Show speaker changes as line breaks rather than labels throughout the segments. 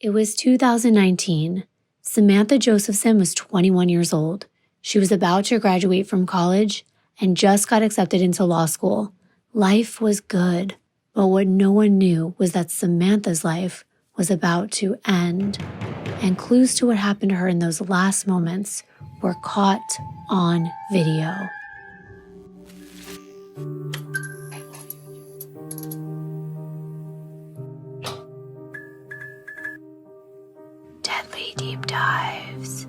It was 2019. Samantha Josephson was 21 years old. She was about to graduate from college and just got accepted into law school. Life was good, but what no one knew was that Samantha's life was about to end. And clues to what happened to her in those last moments were caught on video. Deadly Deep Dives.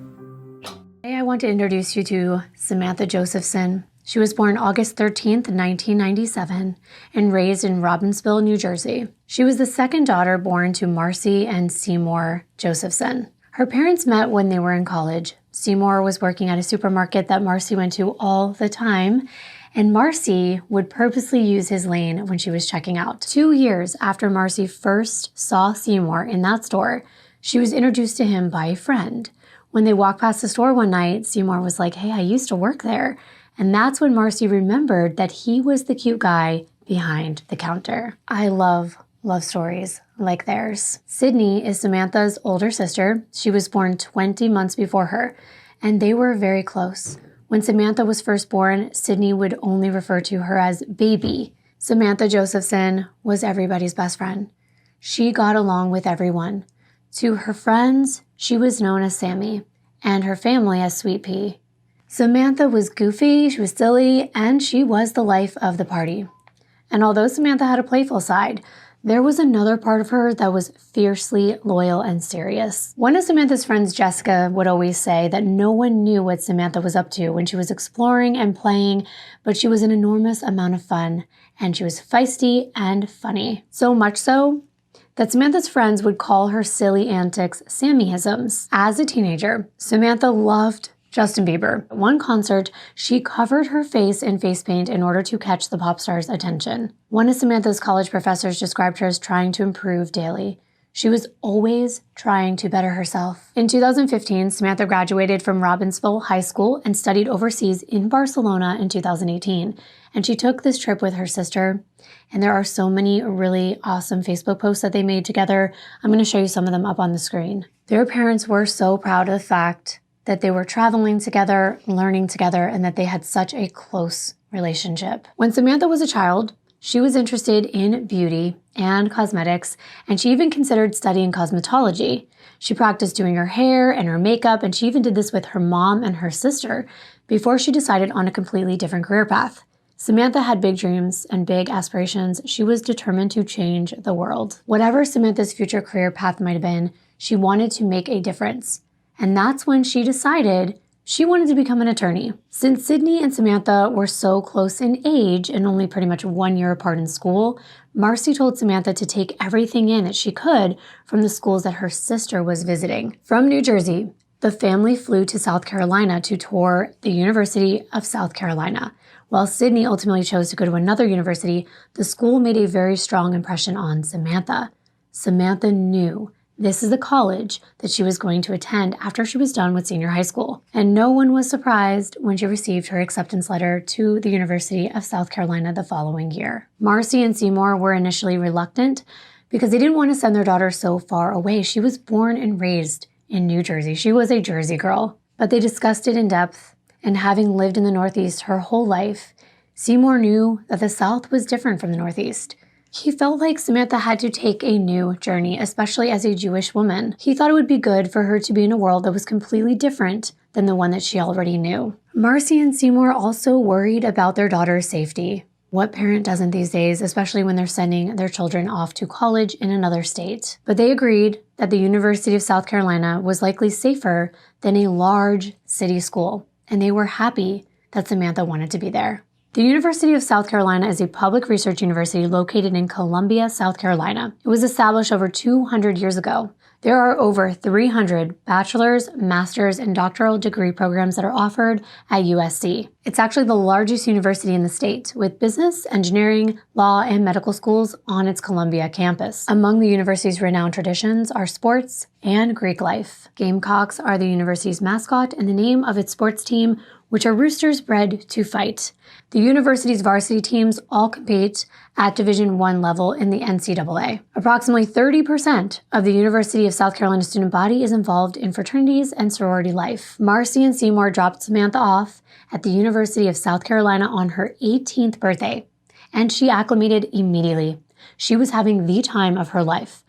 Today I want to introduce you to Samantha Josephson. She was born August 13th, 1997, and raised in Robbinsville, New Jersey. She was the second daughter born to Marcy and Seymour Josephson. Her parents met when they were in college. Seymour was working at a supermarket that Marcy went to all the time, and Marcy would purposely use his lane when she was checking out. 2 years after Marcy first saw Seymour in that store, she was introduced to him by a friend. When they walked past the store one night, Seymour was like, "Hey, I used to work there." And that's when Marcy remembered that he was the cute guy behind the counter. I love stories like theirs. Sydney is Samantha's older sister. She was born 20 months before her, and they were very close. When Samantha was first born, Sydney would only refer to her as baby. Samantha Josephson was everybody's best friend. She got along with everyone. To her friends, she was known as Sammy, and her family as Sweet Pea. Samantha was goofy, she was silly, and she was the life of the party. And although Samantha had a playful side, there was another part of her that was fiercely loyal and serious. One of Samantha's friends, Jessica, would always say that no one knew what Samantha was up to when she was exploring and playing, but she was an enormous amount of fun, and she was feisty and funny. So much so that Samantha's friends would call her silly antics Sammyisms. As a teenager, Samantha loved Justin Bieber. At one concert, she covered her face in face paint in order to catch the pop star's attention. One of Samantha's college professors described her as trying to improve daily. She was always trying to better herself. In 2015, Samantha graduated from Robbinsville High School and studied overseas in Barcelona in 2018. And she took this trip with her sister. And there are so many really awesome Facebook posts that they made together. I'm going to show you some of them up on the screen. Their parents were so proud of the fact that they were traveling together, learning together, and that they had such a close relationship. When Samantha was a child, she was interested in beauty and cosmetics, and she even considered studying cosmetology. She practiced doing her hair and her makeup, and she even did this with her mom and her sister before she decided on a completely different career path. Samantha had big dreams and big aspirations. She was determined to change the world. Whatever Samantha's future career path might have been, she wanted to make a difference. And that's when she decided she wanted to become an attorney. Since Sydney and Samantha were so close in age and only pretty much 1 year apart in school, Marcy told Samantha to take everything in that she could from the schools that her sister was visiting. From New Jersey, the family flew to South Carolina to tour the University of South Carolina. While Sydney ultimately chose to go to another university, the school made a very strong impression on Samantha. Samantha knew this is the college that she was going to attend after she was done with senior high school. And no one was surprised when she received her acceptance letter to the University of South Carolina the following year. Marcy and Seymour were initially reluctant because they didn't want to send their daughter so far away. She was born and raised in New Jersey. She was a Jersey girl. But they discussed it in depth, and having lived in the Northeast her whole life, Seymour knew that the South was different from the Northeast. He felt like Samantha had to take a new journey, especially as a Jewish woman. He thought it would be good for her to be in a world that was completely different than the one that she already knew. Marcy and Seymour also worried about their daughter's safety. What parent doesn't these days, especially when they're sending their children off to college in another state? But they agreed that the University of South Carolina was likely safer than a large city school, and they were happy that Samantha wanted to be there. The University of South Carolina is a public research university located in Columbia, South Carolina. It was established over 200 years ago. There are over 300 bachelor's, master's, and doctoral degree programs that are offered at USC. It's actually the largest university in the state, with business, engineering, law, and medical schools on its Columbia campus. Among the university's renowned traditions are sports and Greek life. Gamecocks are the university's mascot, and the name of its sports team which are roosters bred to fight. The university's varsity teams all compete at Division I level in the NCAA. Approximately 30% of the University of South Carolina student body is involved in fraternities and sorority life. Marcy and Seymour dropped Samantha off at the University of South Carolina on her 18th birthday, and she acclimated immediately. She was having the time of her life.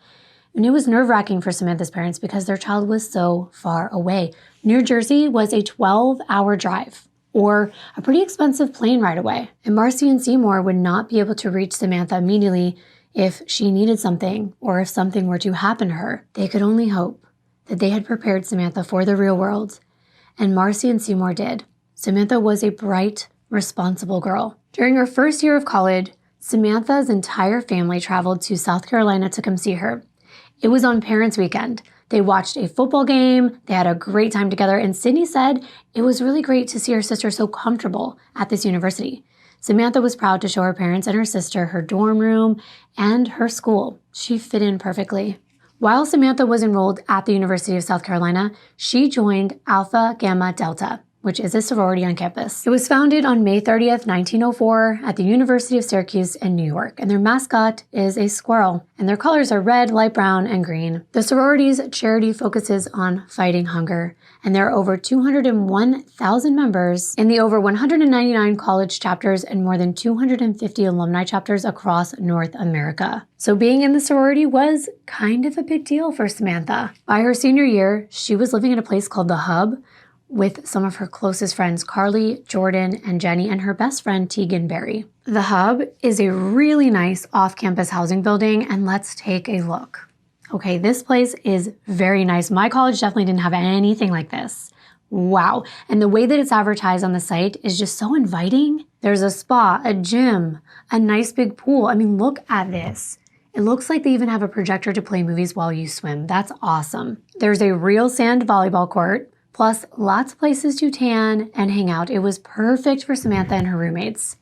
And it was nerve-wracking for Samantha's parents because their child was so far away. New Jersey was a 12-hour drive, or a pretty expensive plane ride away. And Marcy and Seymour would not be able to reach Samantha immediately if she needed something or if something were to happen to her. They could only hope that they had prepared Samantha for the real world, and Marcy and Seymour did. Samantha was a bright, responsible girl. During her first year of college, Samantha's entire family traveled to South Carolina to come see her. It was on Parents' Weekend. They watched a football game, they had a great time together, and Sydney said it was really great to see her sister so comfortable at this university. Samantha was proud to show her parents and her sister her dorm room and her school. She fit in perfectly. While Samantha was enrolled at the University of South Carolina, she joined Alpha Gamma Delta, which is a sorority on campus. It was founded on May 30th, 1904 at the University of Syracuse in New York, and their mascot is a squirrel, and their colors are red, light brown, and green. The sorority's charity focuses on fighting hunger, and there are over 201,000 members in the over 199 college chapters and more than 250 alumni chapters across North America. So being in the sorority was kind of a big deal for Samantha. By her senior year, she was living in a place called The Hub, with some of her closest friends, Carly, Jordan, and Jenny, and her best friend, Tegan Berry. The Hub is a really nice off-campus housing building, and let's take a look. Okay, this place is very nice. My college definitely didn't have anything like this. Wow. And the way that it's advertised on the site is just so inviting. There's a spa, a gym, a nice big pool. I mean, look at this. It looks like they even have a projector to play movies while you swim. That's awesome. There's a real sand volleyball court, plus lots of places to tan and hang out. It was perfect for Samantha and her roommates.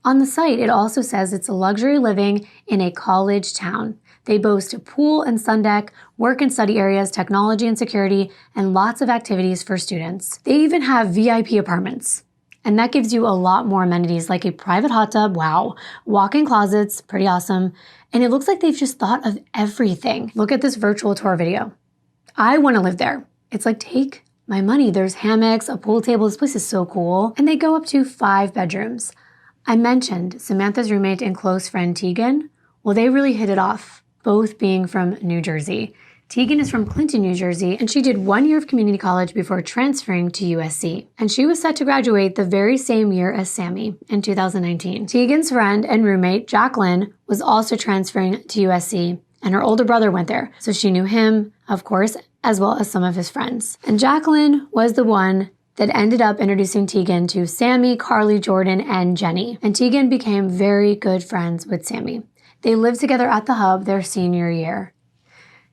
On the site, it also says it's a luxury living in a college town. They boast a pool and sun deck, work and study areas, technology and security, and lots of activities for students. They even have VIP apartments. And that gives you a lot more amenities like a private hot tub, wow, walk-in closets, pretty awesome. And it looks like they've just thought of everything. Look at this virtual tour video. I want to live there. It's like, take my money. There's hammocks, a pool table. This place is so cool. And they go up to 5 bedrooms. I mentioned Samantha's roommate and close friend Tegan. Well, they really hit it off, both being from New Jersey. Tegan is from Clinton, New Jersey, and she did 1 year of community college before transferring to USC. And she was set to graduate the very same year as Sammy in 2019. Tegan's friend and roommate, Jacqueline, was also transferring to USC, and her older brother went there. So she knew him, of course, as well as some of his friends. And Jacqueline was the one that ended up introducing Tegan to Sammy, Carly, Jordan, and Jenny. And Tegan became very good friends with Sammy. They lived together at the Hub their senior year.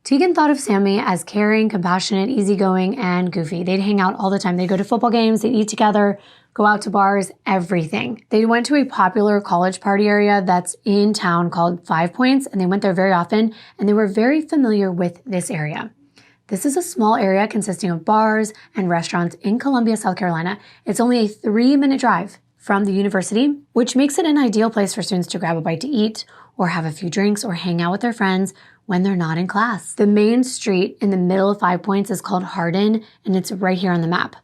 Tegan thought of Sammy as caring, compassionate, easygoing, and goofy. They'd hang out all the time. They'd go to football games, they'd eat together, go out to bars, everything. They went to a popular college party area that's in town called 5 Points, and they went there very often, and they were very familiar with this area. This is a small area consisting of bars and restaurants in Columbia, South Carolina. It's only a 3-minute drive from the university, which makes it an ideal place for students to grab a bite to eat or have a few drinks or hang out with their friends when they're not in class. The main street in the middle of 5 Points is called Hardin, and it's right here on the map.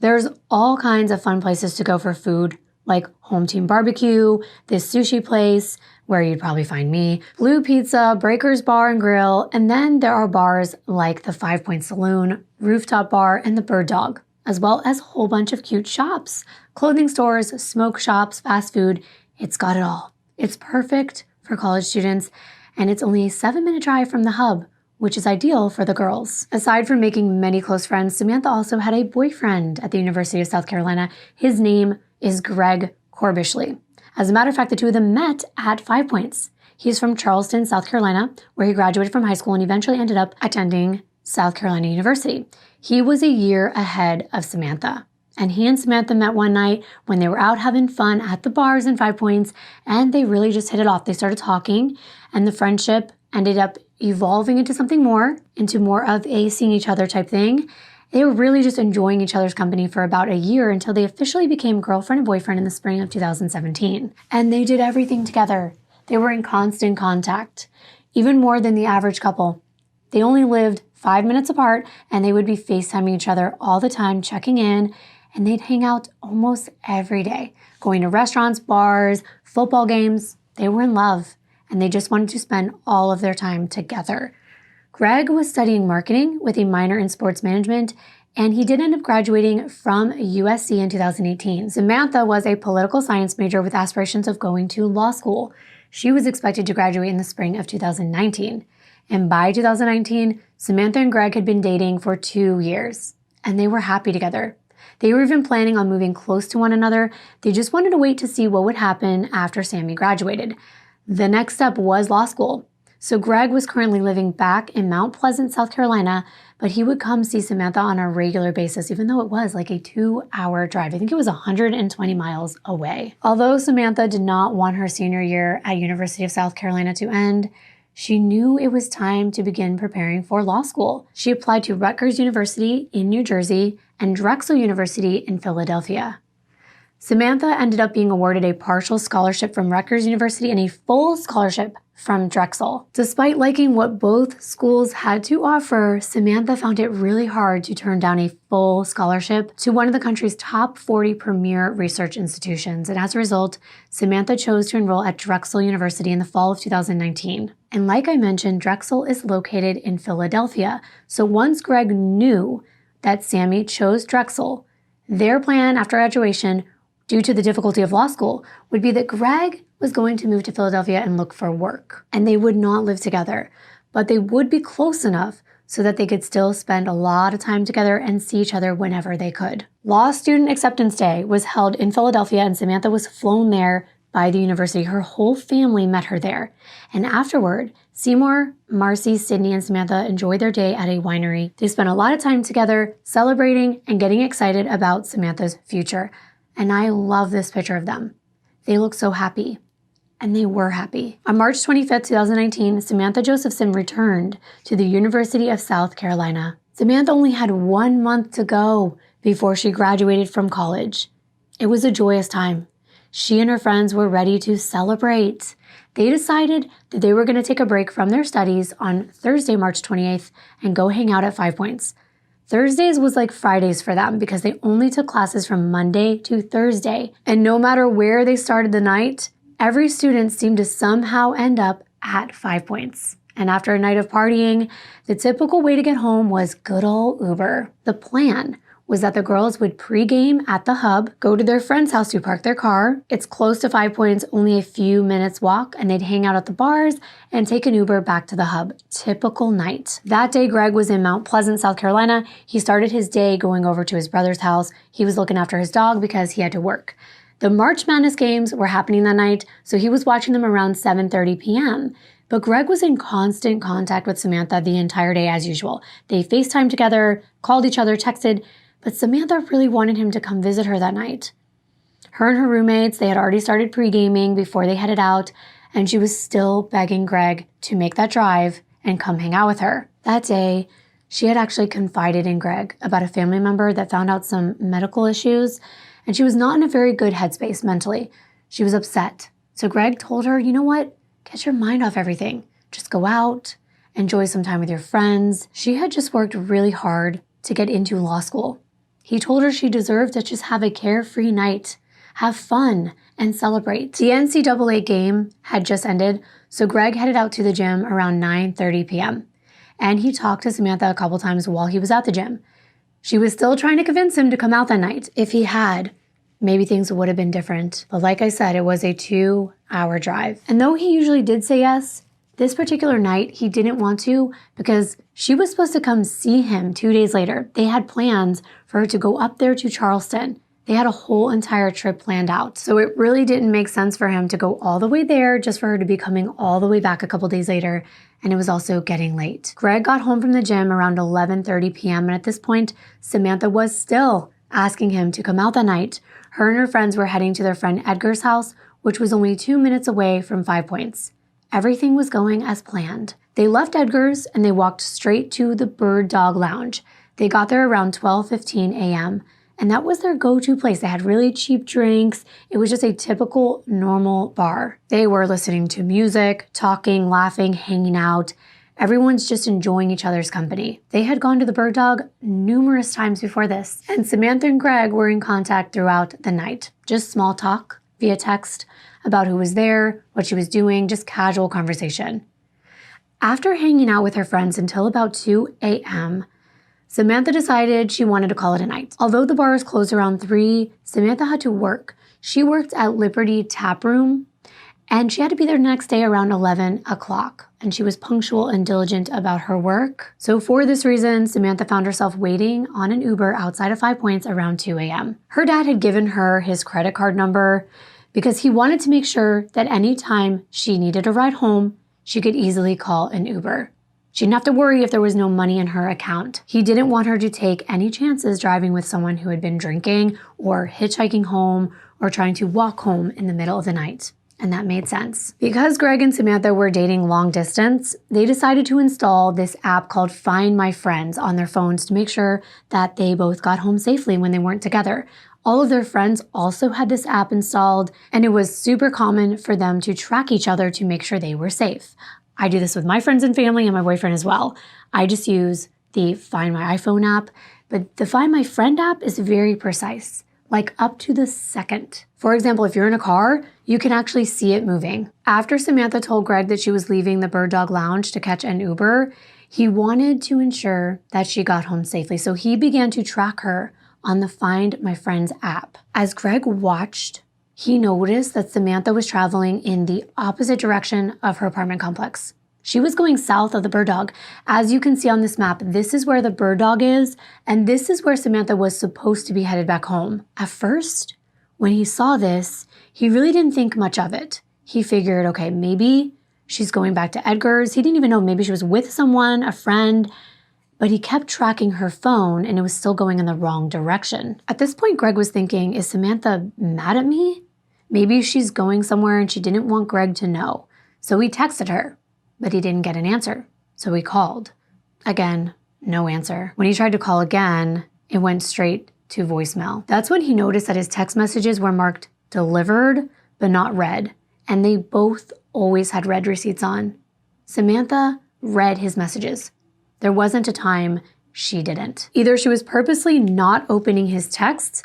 There's all kinds of fun places to go for food, like Home Team Barbecue, this sushi place, where you'd probably find me, Blue Pizza, Breakers Bar and Grill, and then there are bars like the 5 Point Saloon, Rooftop Bar, and the Bird Dog, as well as a whole bunch of cute shops, clothing stores, smoke shops, fast food. It's got it all. It's perfect for college students, and it's only a 7-minute drive from the Hub, which is ideal for the girls. Aside from making many close friends, Samantha also had a boyfriend at the University of South Carolina. His name is Greg Kimbyrleigh. As a matter of fact, the two of them met at 5 Points. He's from Charleston, South Carolina, where he graduated from high school and eventually ended up attending South Carolina University. He was a year ahead of Samantha. And he and Samantha met one night when they were out having fun at the bars in 5 Points, and they really just hit it off. They started talking, and the friendship ended up evolving into something more, into more of a seeing each other type thing. They were really just enjoying each other's company for about a year until they officially became girlfriend and boyfriend in the spring of 2017. And they did everything together. They were in constant contact, even more than the average couple. They only lived 5 minutes apart, and they would be FaceTiming each other all the time, checking in, and they'd hang out almost every day, going to restaurants, bars, football games. They were in love, and they just wanted to spend all of their time together. Greg was studying marketing with a minor in sports management, and he did end up graduating from USC in 2018. Samantha was a political science major with aspirations of going to law school. She was expected to graduate in the spring of 2019. And by 2019, Samantha and Greg had been dating for 2 years, and they were happy together. They were even planning on moving close to one another. They just wanted to wait to see what would happen after Sammy graduated. The next step was law school. So Greg was currently living back in Mount Pleasant, South Carolina, but he would come see Samantha on a regular basis, even though it was like a 2-hour drive. I think it was 120 miles away. Although Samantha did not want her senior year at University of South Carolina to end, she knew it was time to begin preparing for law school. She applied to Rutgers University in New Jersey and Drexel University in Philadelphia. Samantha ended up being awarded a partial scholarship from Rutgers University and a full scholarship from Drexel. Despite liking what both schools had to offer, Samantha found it really hard to turn down a full scholarship to one of the country's top 40 premier research institutions. And as a result, Samantha chose to enroll at Drexel University in the fall of 2019. And like I mentioned, Drexel is located in Philadelphia. So once Greg knew that Sammy chose Drexel, their plan after graduation, due to the difficulty of law school, would be that Greg was going to move to Philadelphia and look for work. And they would not live together, but they would be close enough so that they could still spend a lot of time together and see each other whenever they could. Law Student Acceptance Day was held in Philadelphia, and Samantha was flown there by the university. Her whole family met her there. And afterward, Seymour, Marcy, Sydney, and Samantha enjoyed their day at a winery. They spent a lot of time together, celebrating and getting excited about Samantha's future. And I love this picture of them. They look so happy. And they were happy. On March 25th, 2019, Samantha Josephson returned to the University of South Carolina. Samantha only had 1 month to go before she graduated from college. It was a joyous time. She and her friends were ready to celebrate. They decided that they were going to take a break from their studies on Thursday, March 28th, and go hang out at 5 Points. Thursdays was like Fridays for them because they only took classes from Monday to Thursday. And no matter where they started the night, every student seemed to somehow end up at 5 Points. And after a night of partying, the typical way to get home was good old Uber. The plan was that the girls would pregame at the hub, go to their friend's house to park their car. It's close to 5 Points, only a few minutes walk, and they'd hang out at the bars and take an Uber back to the hub. Typical night. That day, Greg was in Mount Pleasant, South Carolina. He started his day going over to his brother's house. He was looking after his dog because he had to work. The March Madness games were happening that night, so he was watching them around 7:30 p.m. But Greg was in constant contact with Samantha the entire day as usual. They FaceTimed together, called each other, texted, but Samantha really wanted him to come visit her that night. Her and her roommates, they had already started pre-gaming before they headed out, and she was still begging Greg to make that drive and come hang out with her. That day, she had actually confided in Greg about a family member that found out some medical issues, and she was not in a very good headspace mentally. She was upset. So Greg told her, you know what? Get your mind off everything. Just go out, enjoy some time with your friends. She had just worked really hard to get into law school. He told her she deserved to just have a carefree night, have fun, and celebrate. The NCAA game had just ended, so Greg headed out to the gym around 9:30 p.m. And he talked to Samantha a couple times while he was at the gym. She was still trying to convince him to come out that night. If he had, maybe things would have been different. But like I said, it was a 2-hour drive. And though he usually did say yes, this particular night he didn't want to because she was supposed to come see him 2 days later. They had plans for her to go up there to Charleston. They had a whole entire trip planned out. So it really didn't make sense for him to go all the way there just for her to be coming all the way back a couple days later. And it was also getting late. Greg got home from the gym around 11:30 p.m. And at this point, Samantha was still asking him to come out that night. Her and her friends were heading to their friend Edgar's house, which was only 2 minutes away from 5 Points. Everything was going as planned. They left Edgar's and they walked straight to the Bird Dog Lounge. They got there around 12:15 a.m., and that was their go-to place. They had really cheap drinks. It was just a typical, normal bar. They were listening to music, talking, laughing, hanging out. Everyone's just enjoying each other's company. They had gone to the Bird Dog numerous times before this, and Samantha and Greg were in contact throughout the night. Just small talk via text about who was there, what she was doing, just casual conversation. After hanging out with her friends until about 2 a.m., Samantha decided she wanted to call it a night. Although the bar was closed around 3, Samantha had to work. She worked at Liberty Tap Room, and she had to be there the next day around 11 o'clock. And she was punctual and diligent about her work. So for this reason, Samantha found herself waiting on an Uber outside of 5 Points around 2 a.m. Her dad had given her his credit card number because he wanted to make sure that anytime she needed a ride home, she could easily call an Uber. She didn't have to worry if there was no money in her account. He didn't want her to take any chances driving with someone who had been drinking or hitchhiking home or trying to walk home in the middle of the night. And that made sense. Because Greg and Samantha were dating long distance, they decided to install this app called Find My Friends on their phones to make sure that they both got home safely when they weren't together. All of their friends also had this app installed, and it was super common for them to track each other to make sure they were safe. I do this with my friends and family and my boyfriend as well. I just use the Find My iPhone app, but the Find My Friend app is very precise, like up to the second. For example, if you're in a car, you can actually see it moving. After Samantha told Greg that she was leaving the Bird Dog Lounge to catch an Uber, he wanted to ensure that she got home safely, so he began to track her on the Find My Friends app. As Greg watched, he noticed that Samantha was traveling in the opposite direction of her apartment complex. She was going south of the Bird Dog. As you can see on this map, this is where the Bird Dog is, and this is where Samantha was supposed to be headed back home. At first, when he saw this, he really didn't think much of it. He figured, okay, maybe she's going back to Edgar's. He didn't even know, maybe she was with someone, a friend, but he kept tracking her phone and it was still going in the wrong direction. At this point, Greg was thinking, is Samantha mad at me? Maybe she's going somewhere and she didn't want Greg to know. So he texted her, but he didn't get an answer. So he called. Again, no answer. When he tried to call again, it went straight to voicemail. That's when he noticed that his text messages were marked delivered, but not read. And they both always had read receipts on. Samantha read his messages. There wasn't a time she didn't. Either she was purposely not opening his texts,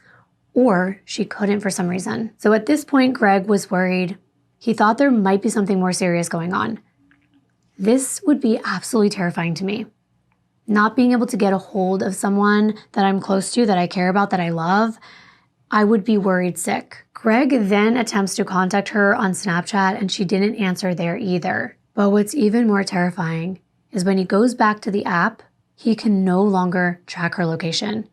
or she couldn't for some reason. So at this point, Greg was worried. He thought there might be something more serious going on. This would be absolutely terrifying to me. Not being able to get a hold of someone that I'm close to, that I care about, that I love, I would be worried sick. Greg then attempts to contact her on Snapchat and she didn't answer there either. But what's even more terrifying is when he goes back to the app, he can no longer track her location.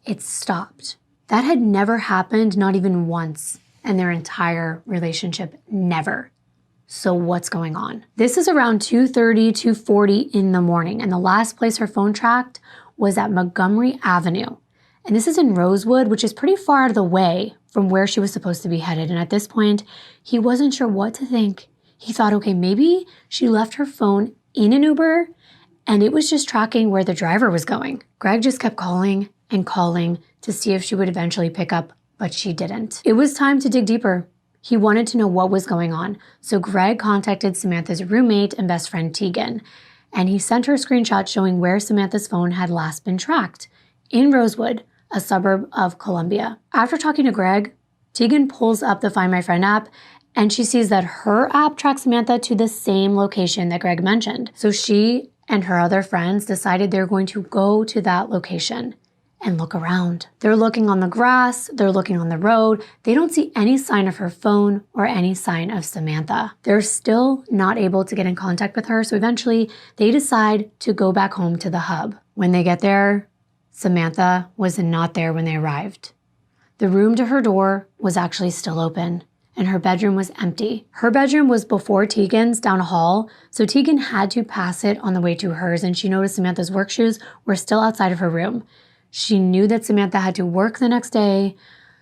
It stopped. That had never happened, not even once, in their entire relationship, never. So what's going on? This is around 2:30, 2:40 in the morning, and the last place her phone tracked was at Montgomery Avenue. And this is in Rosewood, which is pretty far out of the way from where she was supposed to be headed. And at this point, he wasn't sure what to think. He thought, okay, maybe she left her phone in an Uber and it was just tracking where the driver was going. Greg just kept calling and calling to see if she would eventually pick up, but she didn't. It was time to dig deeper. He wanted to know what was going on. So Greg contacted Samantha's roommate and best friend Tegan, and he sent her a screenshot showing where Samantha's phone had last been tracked, in Rosewood, a suburb of Columbia. After talking to Greg, Tegan pulls up the Find My Friend app, and she sees that her app tracks Samantha to the same location that Greg mentioned. So she and her other friends decided they're going to go to that location and look around. They're looking on the grass, they're looking on the road. They don't see any sign of her phone or any sign of Samantha. They're still not able to get in contact with her, so eventually they decide to go back home to the hub. When they get there, Samantha was not there when they arrived. The room to her door was actually still open, and her bedroom was empty. Her bedroom was before Tegan's down a hall, so Tegan had to pass it on the way to hers, and she noticed Samantha's work shoes were still outside of her room. She knew that Samantha had to work the next day,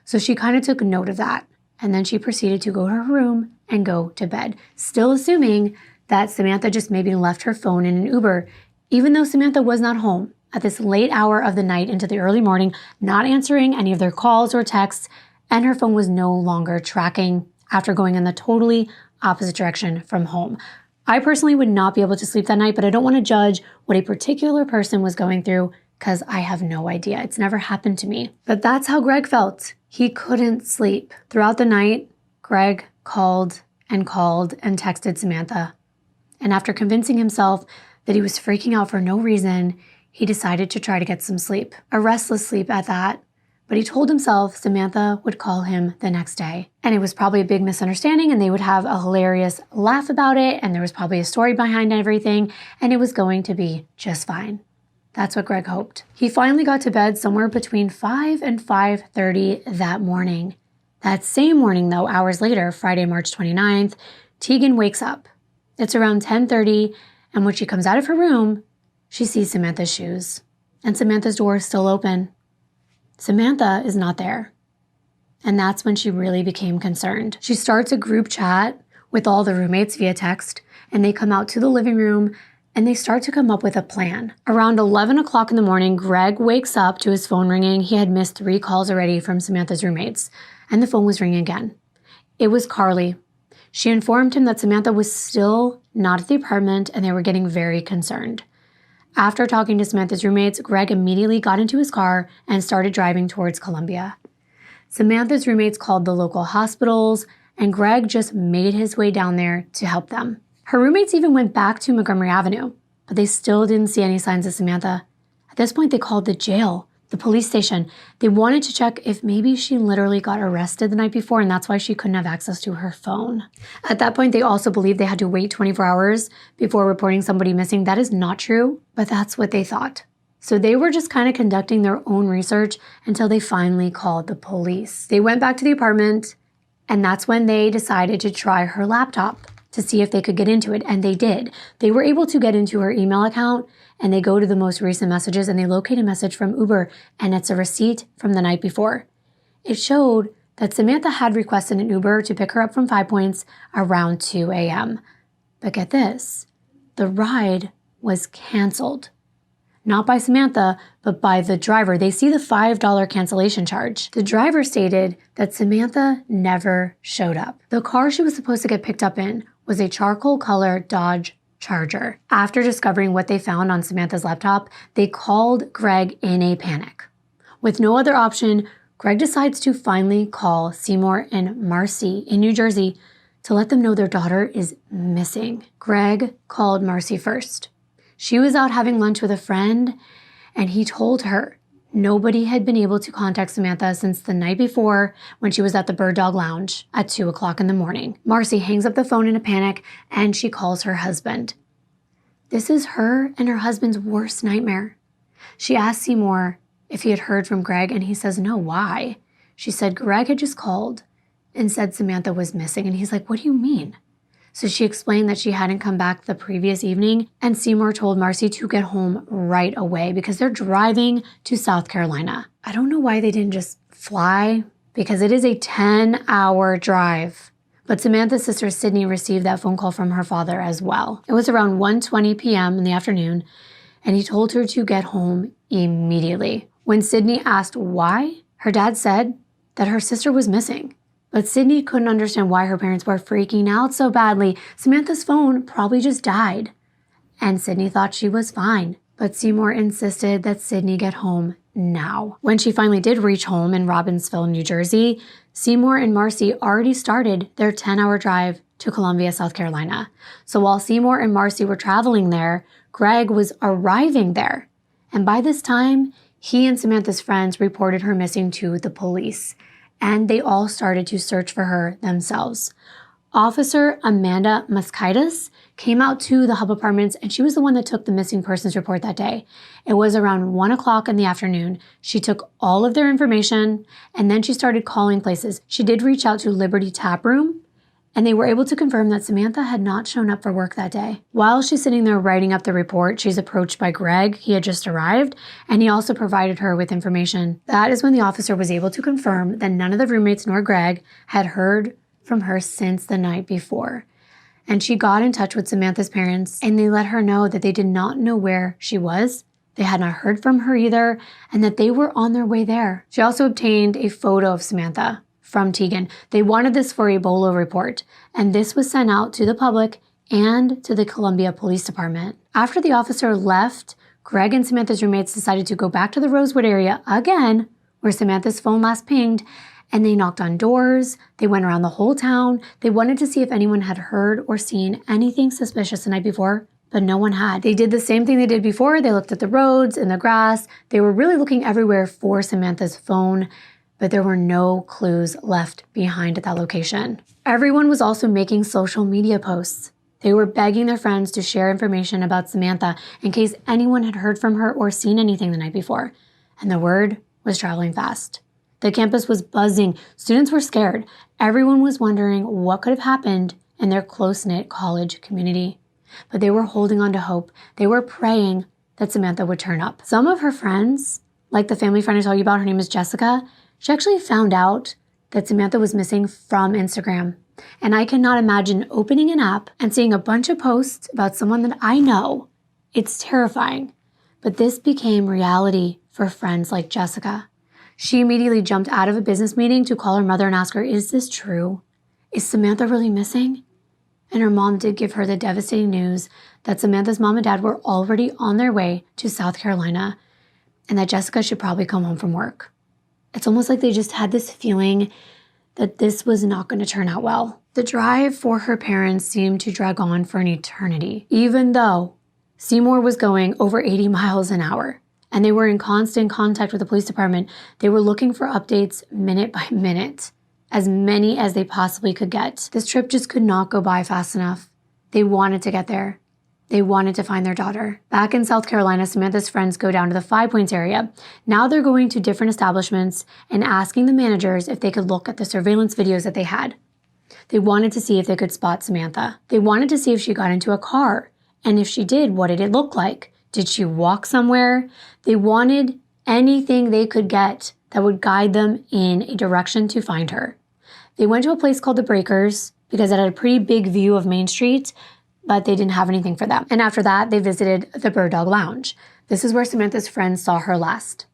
so she kind of took note of that. And then she proceeded to go to her room and go to bed, still assuming that Samantha just maybe left her phone in an Uber, even though Samantha was not home at this late hour of the night into the early morning, not answering any of their calls or texts, and her phone was no longer tracking after going in the totally opposite direction from home. I personally would not be able to sleep that night, but I don't want to judge what a particular person was going through because I have no idea. It's never happened to me. But that's how Greg felt. He couldn't sleep. Throughout the night, Greg called and texted Samantha. And after convincing himself that he was freaking out for no reason, he decided to try to get some sleep. A restless sleep at that. But he told himself Samantha would call him the next day. And it was probably a big misunderstanding and they would have a hilarious laugh about it. And there was probably a story behind everything. And it was going to be just fine. That's what Greg hoped. He finally got to bed somewhere between 5 and 5:30 that morning. That same morning, though, hours later, Friday, March 29th, Tegan wakes up. It's around 10:30, and when she comes out of her room, she sees Samantha's shoes. And Samantha's door is still open. Samantha is not there. And that's when she really became concerned. She starts a group chat with all the roommates via text, and they come out to the living room and they start to come up with a plan. Around 11 o'clock in the morning, Greg wakes up to his phone ringing. He had missed 3 calls already from Samantha's roommates, and the phone was ringing again. It was Carly. She informed him that Samantha was still not at the apartment and they were getting very concerned. After talking to Samantha's roommates, Greg immediately got into his car and started driving towards Columbia. Samantha's roommates called the local hospitals, and Greg just made his way down there to help them. Her roommates even went back to Montgomery Avenue, but they still didn't see any signs of Samantha. At this point, they called the jail, the police station. They wanted to check if maybe she literally got arrested the night before, and that's why she couldn't have access to her phone. At that point, they also believed they had to wait 24 hours before reporting somebody missing. That is not true, but that's what they thought. So they were just kind of conducting their own research until they finally called the police. They went back to the apartment, and that's when they decided to try her laptop to see if they could get into it, and they did. They were able to get into her email account, and they go to the most recent messages, and they locate a message from Uber, and it's a receipt from the night before. It showed that Samantha had requested an Uber to pick her up from 5 Points around 2 a.m. But get this, the ride was canceled. Not by Samantha, but by the driver. They see the $5 cancellation charge. The driver stated that Samantha never showed up. The car she was supposed to get picked up in was a charcoal-colored Dodge Charger. After discovering what they found on Samantha's laptop, they called Greg in a panic. With no other option, Greg decides to finally call Seymour and Marcy in New Jersey to let them know their daughter is missing. Greg called Marcy first. She was out having lunch with a friend, and he told her nobody had been able to contact Samantha since the night before when she was at the Bird Dog Lounge at 2 o'clock in the morning. Marcy hangs up the phone in a panic, and she calls her husband. This is her and her husband's worst nightmare. She asked Seymour if he had heard from Greg, and he says, no, why? She said Greg had just called and said Samantha was missing, and he's like, what do you mean? So she explained that she hadn't come back the previous evening, and Seymour told Marcy to get home right away because they're driving to South Carolina. I don't know why they didn't just fly, because it is a 10-hour drive. But Samantha's sister Sydney received that phone call from her father as well. It was around 1:20 p.m. in the afternoon, and he told her to get home immediately. When Sydney asked why, her dad said that her sister was missing. But Sydney couldn't understand why her parents were freaking out so badly. Samantha's phone probably just died. And Sydney thought she was fine. But Seymour insisted that Sydney get home now. When she finally did reach home in Robbinsville, New Jersey, Seymour and Marcy already started their 10-hour drive to Columbia, South Carolina. So while Seymour and Marcy were traveling there, Greg was arriving there. And by this time, he and Samantha's friends reported her missing to the police. And they all started to search for her themselves. Officer Amanda Moskaitis came out to the Hub Apartments, and she was the one that took the missing persons report that day. It was around 1 o'clock in the afternoon. She took all of their information, and then she started calling places. She did reach out to Liberty Tap Room, and they were able to confirm that Samantha had not shown up for work that day. While she's sitting there writing up the report, she's approached by Greg. He had just arrived, and he also provided her with information. That is when the officer was able to confirm that none of the roommates nor Greg had heard from her since the night before. And she got in touch with Samantha's parents, and they let her know that they did not know where she was They had not heard from her either, and that they were on their way there. She also obtained a photo of Samantha from Tegan. They wanted this for a BOLO report, and this was sent out to the public and to the Columbia Police Department. After the officer left, Greg and Samantha's roommates decided to go back to the Rosewood area again, where Samantha's phone last pinged, and they knocked on doors. They went around the whole town. They wanted to see if anyone had heard or seen anything suspicious the night before, but no one had. They did the same thing they did before. They looked at the roads and the grass. They were really looking everywhere for Samantha's phone, but there were no clues left behind at that location. Everyone was also making social media posts. They were begging their friends to share information about Samantha in case anyone had heard from her or seen anything the night before. And the word was traveling fast. The campus was buzzing. Students were scared. Everyone was wondering what could have happened in their close-knit college community. But they were holding on to hope. They were praying that Samantha would turn up. Some of her friends, like the family friend I told you about, her name is Jessica, she actually found out that Samantha was missing from Instagram. And I cannot imagine opening an app and seeing a bunch of posts about someone that I know. It's terrifying. But this became reality for friends like Jessica. She immediately jumped out of a business meeting to call her mother and ask her, is this true? Is Samantha really missing? And her mom did give her the devastating news that Samantha's mom and dad were already on their way to South Carolina and that Jessica should probably come home from work. It's almost like they just had this feeling that this was not going to turn out well. The drive for her parents seemed to drag on for an eternity, even though Seymour was going over 80 miles an hour. And they were in constant contact with the police department. They were looking for updates minute by minute, as many as they possibly could get. This trip just could not go by fast enough. They wanted to get there. They wanted to find their daughter. Back in South Carolina, Samantha's friends go down to the Five Points area. Now they're going to different establishments and asking the managers if they could look at the surveillance videos that they had. They wanted to see if they could spot Samantha. They wanted to see if she got into a car. And if she did, what did it look like? Did she walk somewhere? They wanted anything they could get that would guide them in a direction to find her. They went to a place called the Breakers because it had a pretty big view of Main Street, but they didn't have anything for them. And after that, they visited the Bird Dog Lounge. This is where Samantha's friends saw her last.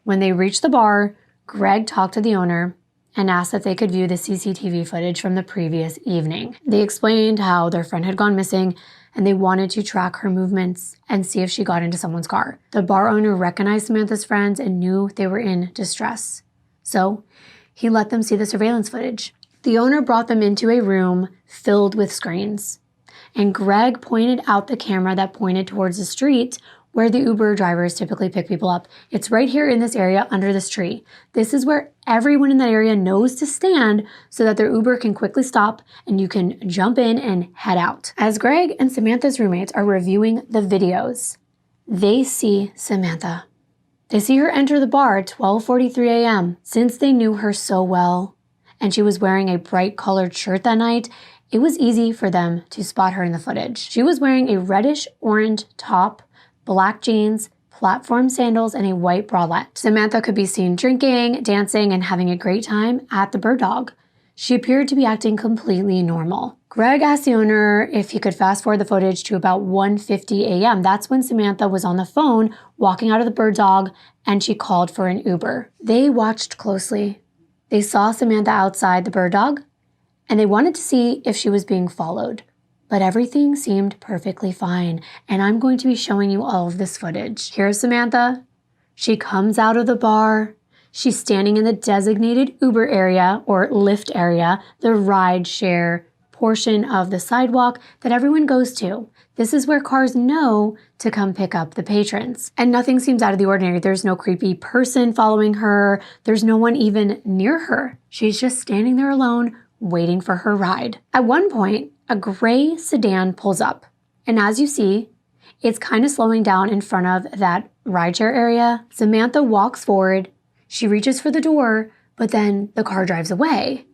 When they reached the bar, Greg talked to the owner and asked if they could view the CCTV footage from the previous evening. They explained how their friend had gone missing and they wanted to track her movements and see if she got into someone's car. The bar owner recognized Samantha's friends and knew they were in distress. So he let them see the surveillance footage. The owner brought them into a room filled with screens. And Greg pointed out the camera that pointed towards the street where the Uber drivers typically pick people up. It's right here in this area under this tree. This is where everyone in that area knows to stand so that their Uber can quickly stop and you can jump in and head out. As Greg and Samantha's roommates are reviewing the videos, they see Samantha. They see her enter the bar at 12:43 a.m. Since they knew her so well and she was wearing a bright colored shirt that night, it was easy for them to spot her in the footage. She was wearing a reddish-orange top, black jeans, platform sandals, and a white bralette. Samantha could be seen drinking, dancing, and having a great time at the Bird Dog. She appeared to be acting completely normal. Greg asked the owner if he could fast forward the footage to about 1:50 a.m. That's when Samantha was on the phone walking out of the Bird Dog and she called for an Uber. They watched closely. They saw Samantha outside the Bird Dog and they wanted to see if she was being followed. But everything seemed perfectly fine, and I'm going to be showing you all of this footage. Here's Samantha. She comes out of the bar. She's standing in the designated Uber area or Lyft area, the ride share portion of the sidewalk that everyone goes to. This is where cars know to come pick up the patrons. And nothing seems out of the ordinary. There's no creepy person following her. There's no one even near her. She's just standing there alone, waiting for her ride. At one point, a gray sedan pulls up. And as you see, it's kind of slowing down in front of that rideshare area. Samantha walks forward. She reaches for the door, but then the car drives away.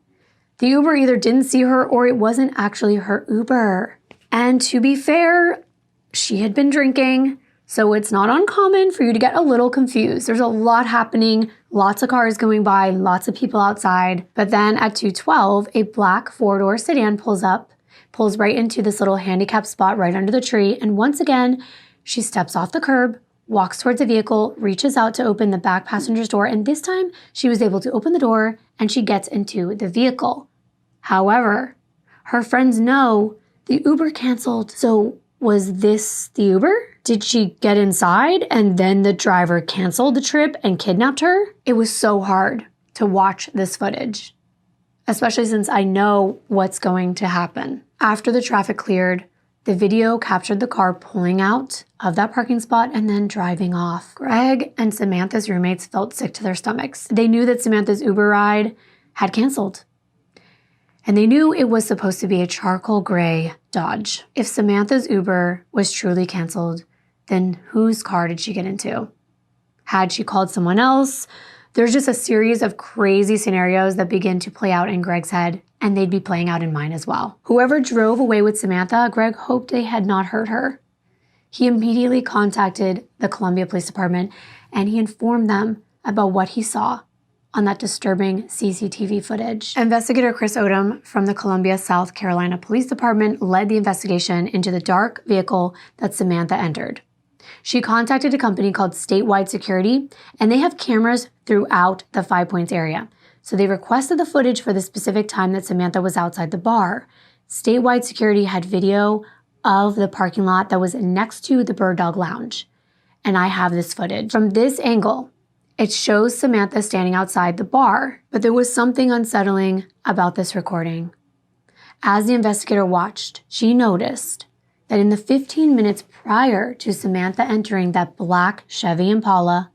The Uber either didn't see her or it wasn't actually her Uber. And to be fair, she had been drinking, so it's not uncommon for you to get a little confused. There's a lot happening, lots of cars going by, lots of people outside. But then at 2:12, a black four-door sedan pulls right into this little handicap spot right under the tree. And once again, she steps off the curb, walks towards the vehicle, reaches out to open the back passenger's door, and this time she was able to open the door and she gets into the vehicle. However, her friends know the Uber canceled. So was this the Uber? Did she get inside and then the driver canceled the trip and kidnapped her? It was so hard to watch this footage, especially since I know what's going to happen. After the traffic cleared, the video captured the car pulling out of that parking spot and then driving off. Greg and Samantha's roommates felt sick to their stomachs. They knew that Samantha's Uber ride had canceled. And they knew it was supposed to be a charcoal gray Dodge. If Samantha's Uber was truly canceled, then whose car did she get into? Had she called someone else? There's just a series of crazy scenarios that begin to play out in Greg's head, and they'd be playing out in mine as well. Whoever drove away with Samantha, Greg hoped they had not hurt her. He immediately contacted the Columbia Police Department, and he informed them about what he saw on that disturbing CCTV footage. Investigator Chris Odom from the Columbia, South Carolina Police Department led the investigation into the dark vehicle that Samantha entered. She contacted a company called Statewide Security, and they have cameras throughout the Five Points area. So they requested the footage for the specific time that Samantha was outside the bar. Statewide Security had video of the parking lot that was next to the Bird Dog Lounge. And I have this footage. From this angle, it shows Samantha standing outside the bar, but there was something unsettling about this recording. As the investigator watched, she noticed that in the 15 minutes prior to Samantha entering that black Chevy Impala,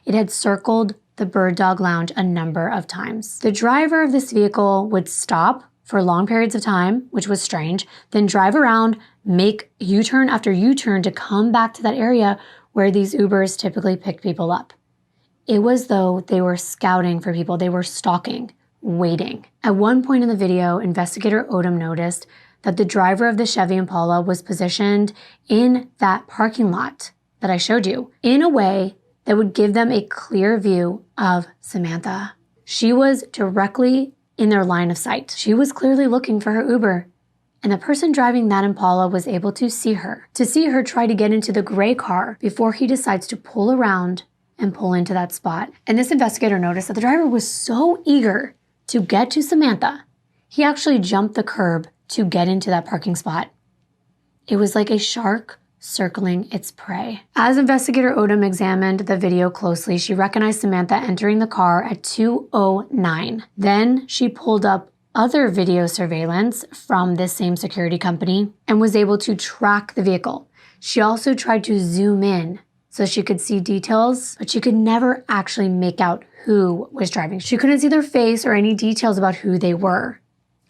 it had circled the Bird Dog Lounge a number of times. The driver of this vehicle would stop for long periods of time, which was strange, then drive around, make U-turn after U-turn to come back to that area where these Ubers typically pick people up. It was though they were scouting for people, they were stalking, waiting. At one point in the video, investigator Odom noticed that the driver of the Chevy Impala was positioned in that parking lot that I showed you in a way that would give them a clear view of Samantha. She was directly in their line of sight. She was clearly looking for her Uber, and the person driving that Impala was able to see her try to get into the gray car before he decides to pull around and pull into that spot. And this investigator noticed that the driver was so eager to get to Samantha, he actually jumped the curb to get into that parking spot. It was like a shark circling its prey. As investigator Odom examined the video closely, she recognized Samantha entering the car at 2:09. Then she pulled up other video surveillance from this same security company and was able to track the vehicle. She also tried to zoom in so she could see details, but she could never actually make out who was driving. She couldn't see their face or any details about who they were.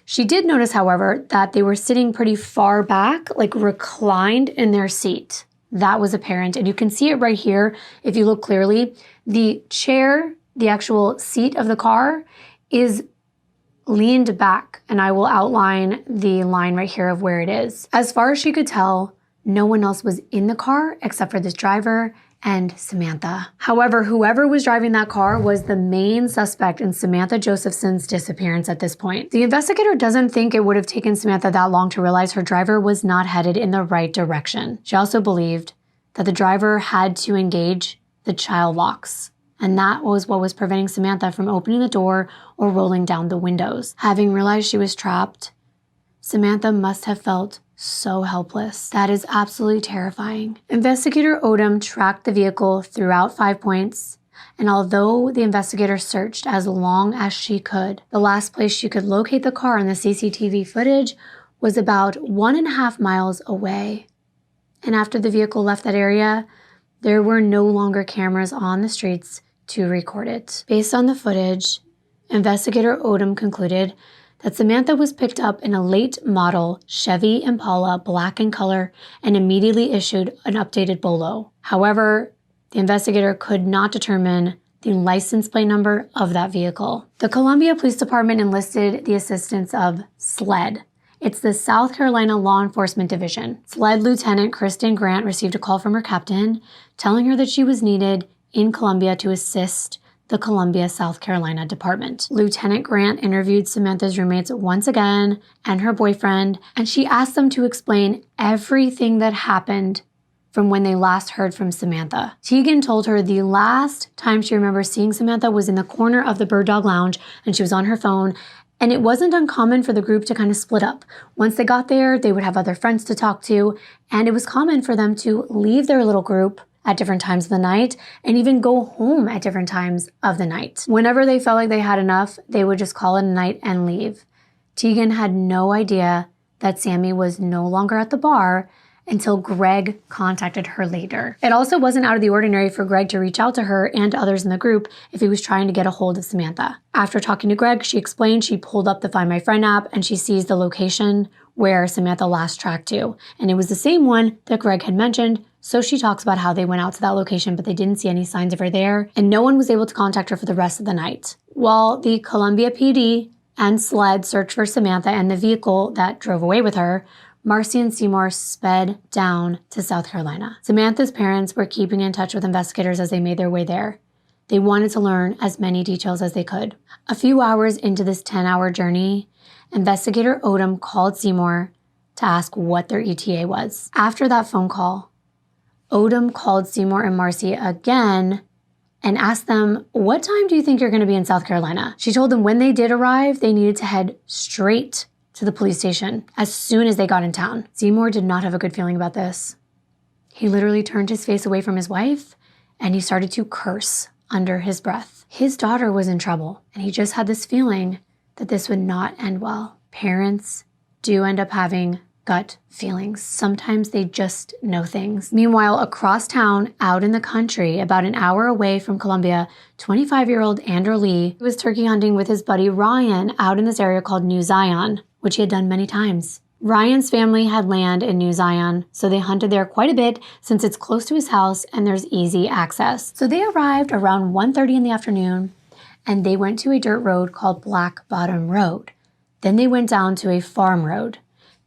She did notice, however, that they were sitting pretty far back, like reclined in their seat. That was apparent, and you can see it right here if you look clearly. The chair, the actual seat of the car, is leaned back, and I will outline the line right here of where it is. As far as she could tell, no one else was in the car except for this driver and Samantha. However, whoever was driving that car was the main suspect in Samantha Josephson's disappearance at this point. The investigator doesn't think it would have taken Samantha that long to realize her driver was not headed in the right direction. She also believed that the driver had to engage the child locks, and that was what was preventing Samantha from opening the door or rolling down the windows. Having realized she was trapped, Samantha must have felt so helpless. That is absolutely terrifying. Investigator Odom tracked the vehicle throughout Five Points, and although the investigator searched as long as she could, the last place she could locate the car in the CCTV footage was about 1.5 miles away. And after the vehicle left that area, there were no longer cameras on the streets to record it. Based on the footage, investigator Odom concluded that Samantha was picked up in a late model Chevy Impala, black in color, and immediately issued an updated bolo. However, the investigator could not determine the license plate number of that vehicle. The Columbia Police Department enlisted the assistance of SLED. It's the South Carolina Law Enforcement Division. SLED Lieutenant Kristen Grant received a call from her captain telling her that she was needed in Columbia to assist the Columbia, South Carolina Department. Lieutenant Grant interviewed Samantha's roommates once again and her boyfriend, and she asked them to explain everything that happened from when they last heard from Samantha. Tegan told her the last time she remembers seeing Samantha was in the corner of the Bird Dog Lounge, and she was on her phone. And it wasn't uncommon for the group to kind of split up. Once they got there, they would have other friends to talk to, and it was common for them to leave their little group at different times of the night and even go home at different times of the night. Whenever they felt like they had enough, they would just call it a night and leave. Tegan had no idea that Sammy was no longer at the bar until Greg contacted her later. It also wasn't out of the ordinary for Greg to reach out to her and others in the group if he was trying to get a hold of Samantha. After talking to Greg, she explained she pulled up the Find My Friend app and she sees the location where Samantha last tracked to. And it was the same one that Greg had mentioned, so she talks about how they went out to that location, but they didn't see any signs of her there, and no one was able to contact her for the rest of the night. While the Columbia PD and SLED searched for Samantha and the vehicle that drove away with her, Marcy and Seymour sped down to South Carolina. Samantha's parents were keeping in touch with investigators as they made their way there. They wanted to learn as many details as they could. A few hours into this 10-hour journey, investigator Odom called Seymour to ask what their ETA was. After that phone call, Odom called Seymour and Marcy again and asked them, "What time do you think you're going to be in South Carolina?" She told them when they did arrive, they needed to head straight to the police station as soon as they got in town. Seymour did not have a good feeling about this. He literally turned his face away from his wife and he started to curse under his breath. His daughter was in trouble and he just had this feeling that this would not end well. Parents do end up having gut feelings. Sometimes they just know things. Meanwhile, across town, out in the country, about an hour away from Columbia, 25-year-old Andrew Lee was turkey hunting with his buddy Ryan out in this area called New Zion, which he had done many times. Ryan's family had land in New Zion, so they hunted there quite a bit since it's close to his house and there's easy access. So they arrived around 1:30 in the afternoon and they went to a dirt road called Black Bottom Road. Then they went down to a farm road.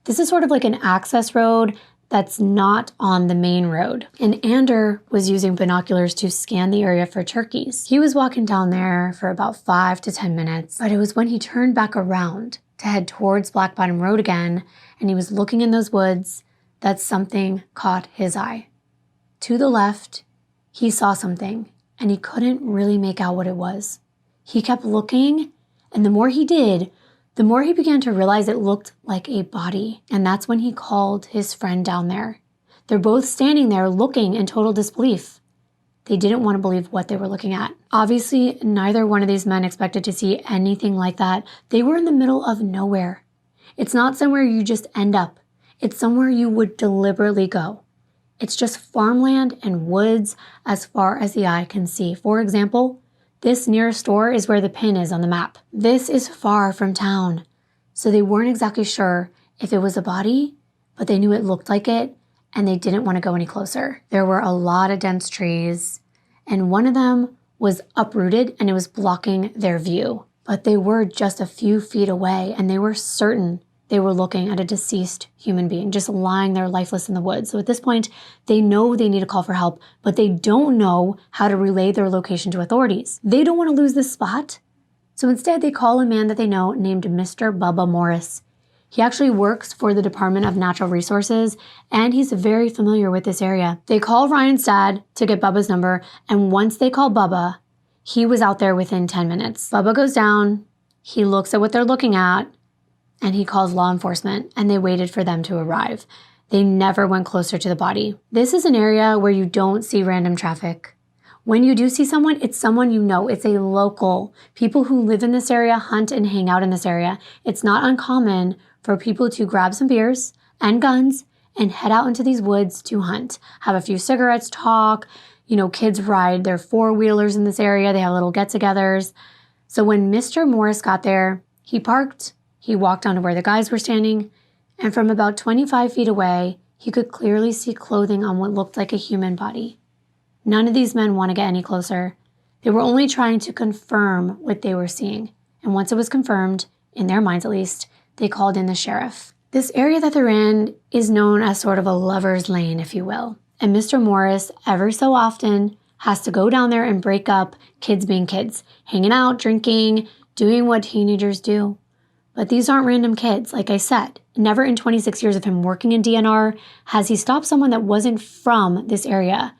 This is sort of like an access road that's not on the main road. And Ander was using binoculars to scan the area for turkeys. He was walking down there for about 5 to 10 minutes, but it was when he turned back around to head towards Black Bottom Road again, and he was looking in those woods, that something caught his eye. To the left, he saw something, and he couldn't really make out what it was. He kept looking, and the more he did, the more he began to realize it looked like a body, and that's when he called his friend down there. They're both standing there looking in total disbelief. They didn't want to believe what they were looking at. Obviously, neither one of these men expected to see anything like that. They were in the middle of nowhere. It's not somewhere you just end up. It's somewhere you would deliberately go. It's just farmland and woods as far as the eye can see. For example, this nearest store is where the pin is on the map. This is far from town, so they weren't exactly sure if it was a body, but they knew it looked like it, and they didn't want to go any closer. There were a lot of dense trees, and one of them was uprooted and it was blocking their view. But they were just a few feet away, and they were certain they were looking at a deceased human being just lying there lifeless in the woods. So at this point, they know they need to call for help, but they don't know how to relay their location to authorities. They don't want to lose this spot. So instead, they call a man that they know named Mr. Bubba Morris. He actually works for the Department of Natural Resources, and he's very familiar with this area. They call Ryan's dad to get Bubba's number, and once they call Bubba, he was out there within 10 minutes. Bubba goes down, he looks at what they're looking at, and he calls law enforcement, and they waited for them to arrive. They never went closer to the body. This is an area where you don't see random traffic. When you do see someone, it's someone you know. It's a local. People who live in this area hunt and hang out in this area. It's not uncommon for people to grab some beers and guns and head out into these woods to hunt, have a few cigarettes, talk. Kids ride their four-wheelers in this area. They have little get-togethers. So when Mr. Morris got there, he parked. He walked down to where the guys were standing, and from about 25 feet away, he could clearly see clothing on what looked like a human body. None of these men want to get any closer. They were only trying to confirm what they were seeing. And once it was confirmed, in their minds at least, they called in the sheriff. This area that they're in is known as sort of a lover's lane, if you will. And Mr. Morris, every so often, has to go down there and break up kids being kids, hanging out, drinking, doing what teenagers do. But these aren't random kids, like I said. never in 26 years of him working in DNR has he stopped someone that wasn't from this area.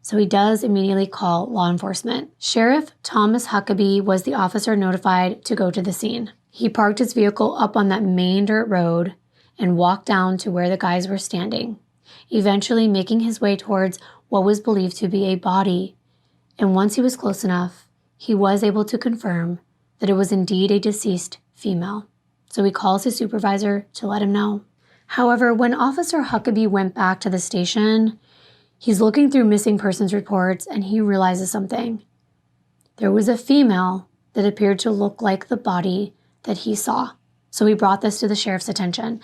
So he does immediately call law enforcement. Sheriff Thomas Huckabee was the officer notified to go to the scene. He parked his vehicle up on that main dirt road and walked down to where the guys were standing, eventually making his way towards what was believed to be a body. And once he was close enough, he was able to confirm that it was indeed a deceased female. So he calls his supervisor to let him know. However, when Officer Huckabee went back to the station, he's looking through missing persons reports and he realizes something. There was a female that appeared to look like the body that he saw. So he brought this to the sheriff's attention.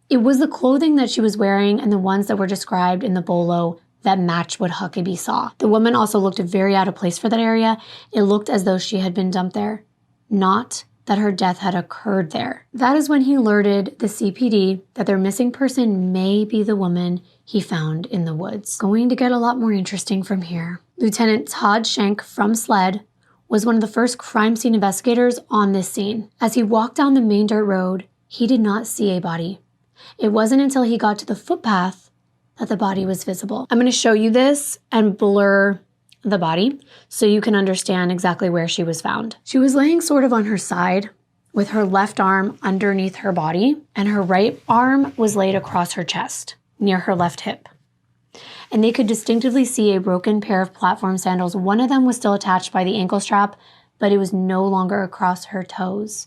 It was the clothing that she was wearing and the ones that were described in the bolo that matched what Huckabee saw. The woman also looked very out of place for that area. It looked as though she had been dumped there, not that her death had occurred there. That is when he alerted the CPD that their missing person may be the woman he found in the woods. Going to get a lot more interesting from here. Lieutenant Todd Schenk from SLED was one of the first crime scene investigators on this scene. As he walked down the main dirt road, he did not see a body. It wasn't until he got to the footpath that the body was visible. I'm going to show you this and blur the body so you can understand exactly where she was found. She was laying sort of on her side with her left arm underneath her body, and her right arm was laid across her chest near her left hip. And they could distinctively see a broken pair of platform sandals. One of them was still attached by the ankle strap, but it was no longer across her toes.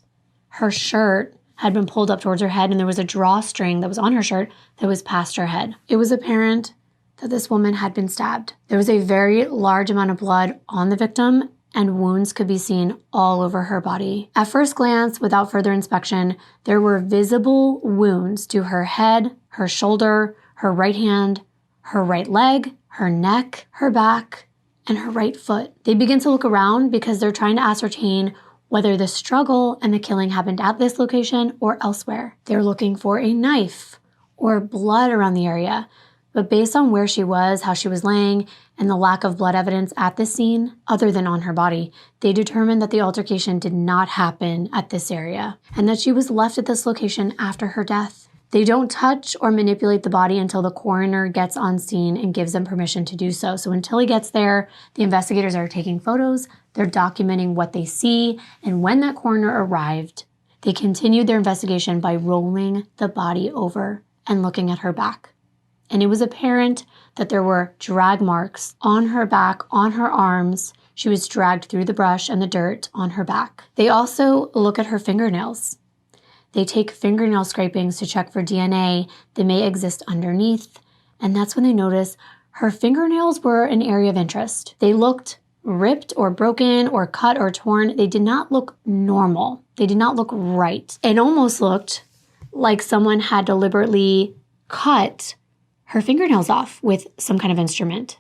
Her shirt had been pulled up towards her head, and there was a drawstring that was on her shirt that was past her head. It was apparent that this woman had been stabbed. There was a very large amount of blood on the victim, and wounds could be seen all over her body. At first glance, without further inspection, there were visible wounds to her head, her shoulder, her right hand, her right leg, her neck, her back, and her right foot. They begin to look around because they're trying to ascertain whether the struggle and the killing happened at this location or elsewhere. They're looking for a knife or blood around the area. But based on where she was, how she was laying, and the lack of blood evidence at this scene, other than on her body, they determined that the altercation did not happen at this area, and that she was left at this location after her death. They don't touch or manipulate the body until the coroner gets on scene and gives them permission to do so. So until he gets there, the investigators are taking photos, they're documenting what they see, and when that coroner arrived, they continued their investigation by rolling the body over and looking at her back. And it was apparent that there were drag marks on her back, on her arms. She was dragged through the brush and the dirt on her back. They also look at her fingernails. They take fingernail scrapings to check for DNA that may exist underneath. And that's when they notice her fingernails were an area of interest. They looked ripped or broken or cut or torn. They did not look normal. They did not look right. It almost looked like someone had deliberately cut her fingernails off with some kind of instrument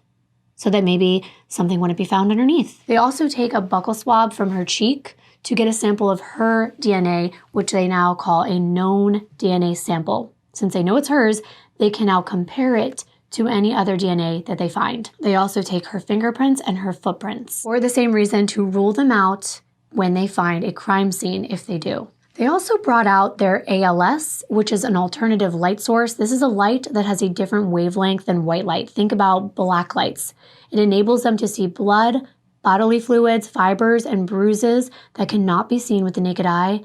so that maybe something wouldn't be found underneath. They also take a buccal swab from her cheek to get a sample of her DNA, which they now call a known DNA sample. Since they know it's hers, they can now compare it to any other DNA that they find. They also take her fingerprints and her footprints for the same reason, to rule them out when they find a crime scene, if they do. They also brought out their ALS, which is an alternative light source. This is a light that has a different wavelength than white light. Think about black lights. It enables them to see blood, bodily fluids, fibers, and bruises that cannot be seen with the naked eye.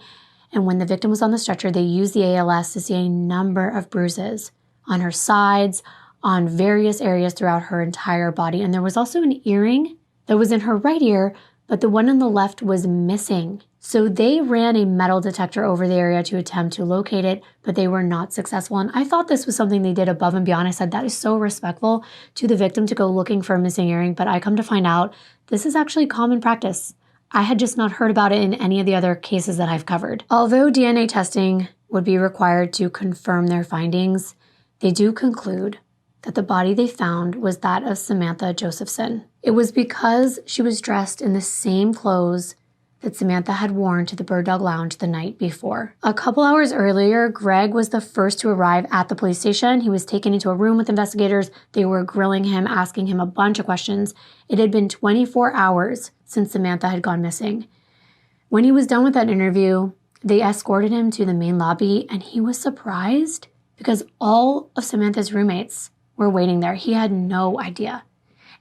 And when the victim was on the stretcher, they used the ALS to see a number of bruises on her sides, on various areas throughout her entire body. And there was also an earring that was in her right ear, but the one on the left was missing. So they ran a metal detector over the area to attempt to locate it, but they were not successful. And I thought this was something they did above and beyond. I said, that is so respectful to the victim to go looking for a missing earring. But I come to find out this is actually common practice. I had just not heard about it in any of the other cases that I've covered. Although DNA testing would be required to confirm their findings, they do conclude that the body they found was that of Samantha Josephson. It was because she was dressed in the same clothes that Samantha had worn to the Bird Dog Lounge the night before. A couple hours earlier, Greg was the first to arrive at the police station. He was taken into a room with investigators. They were grilling him, asking him a bunch of questions. It had been 24 hours since Samantha had gone missing. When he was done with that interview, They escorted him to the main lobby, and he was surprised because all of Samantha's roommates were waiting there. He had no idea.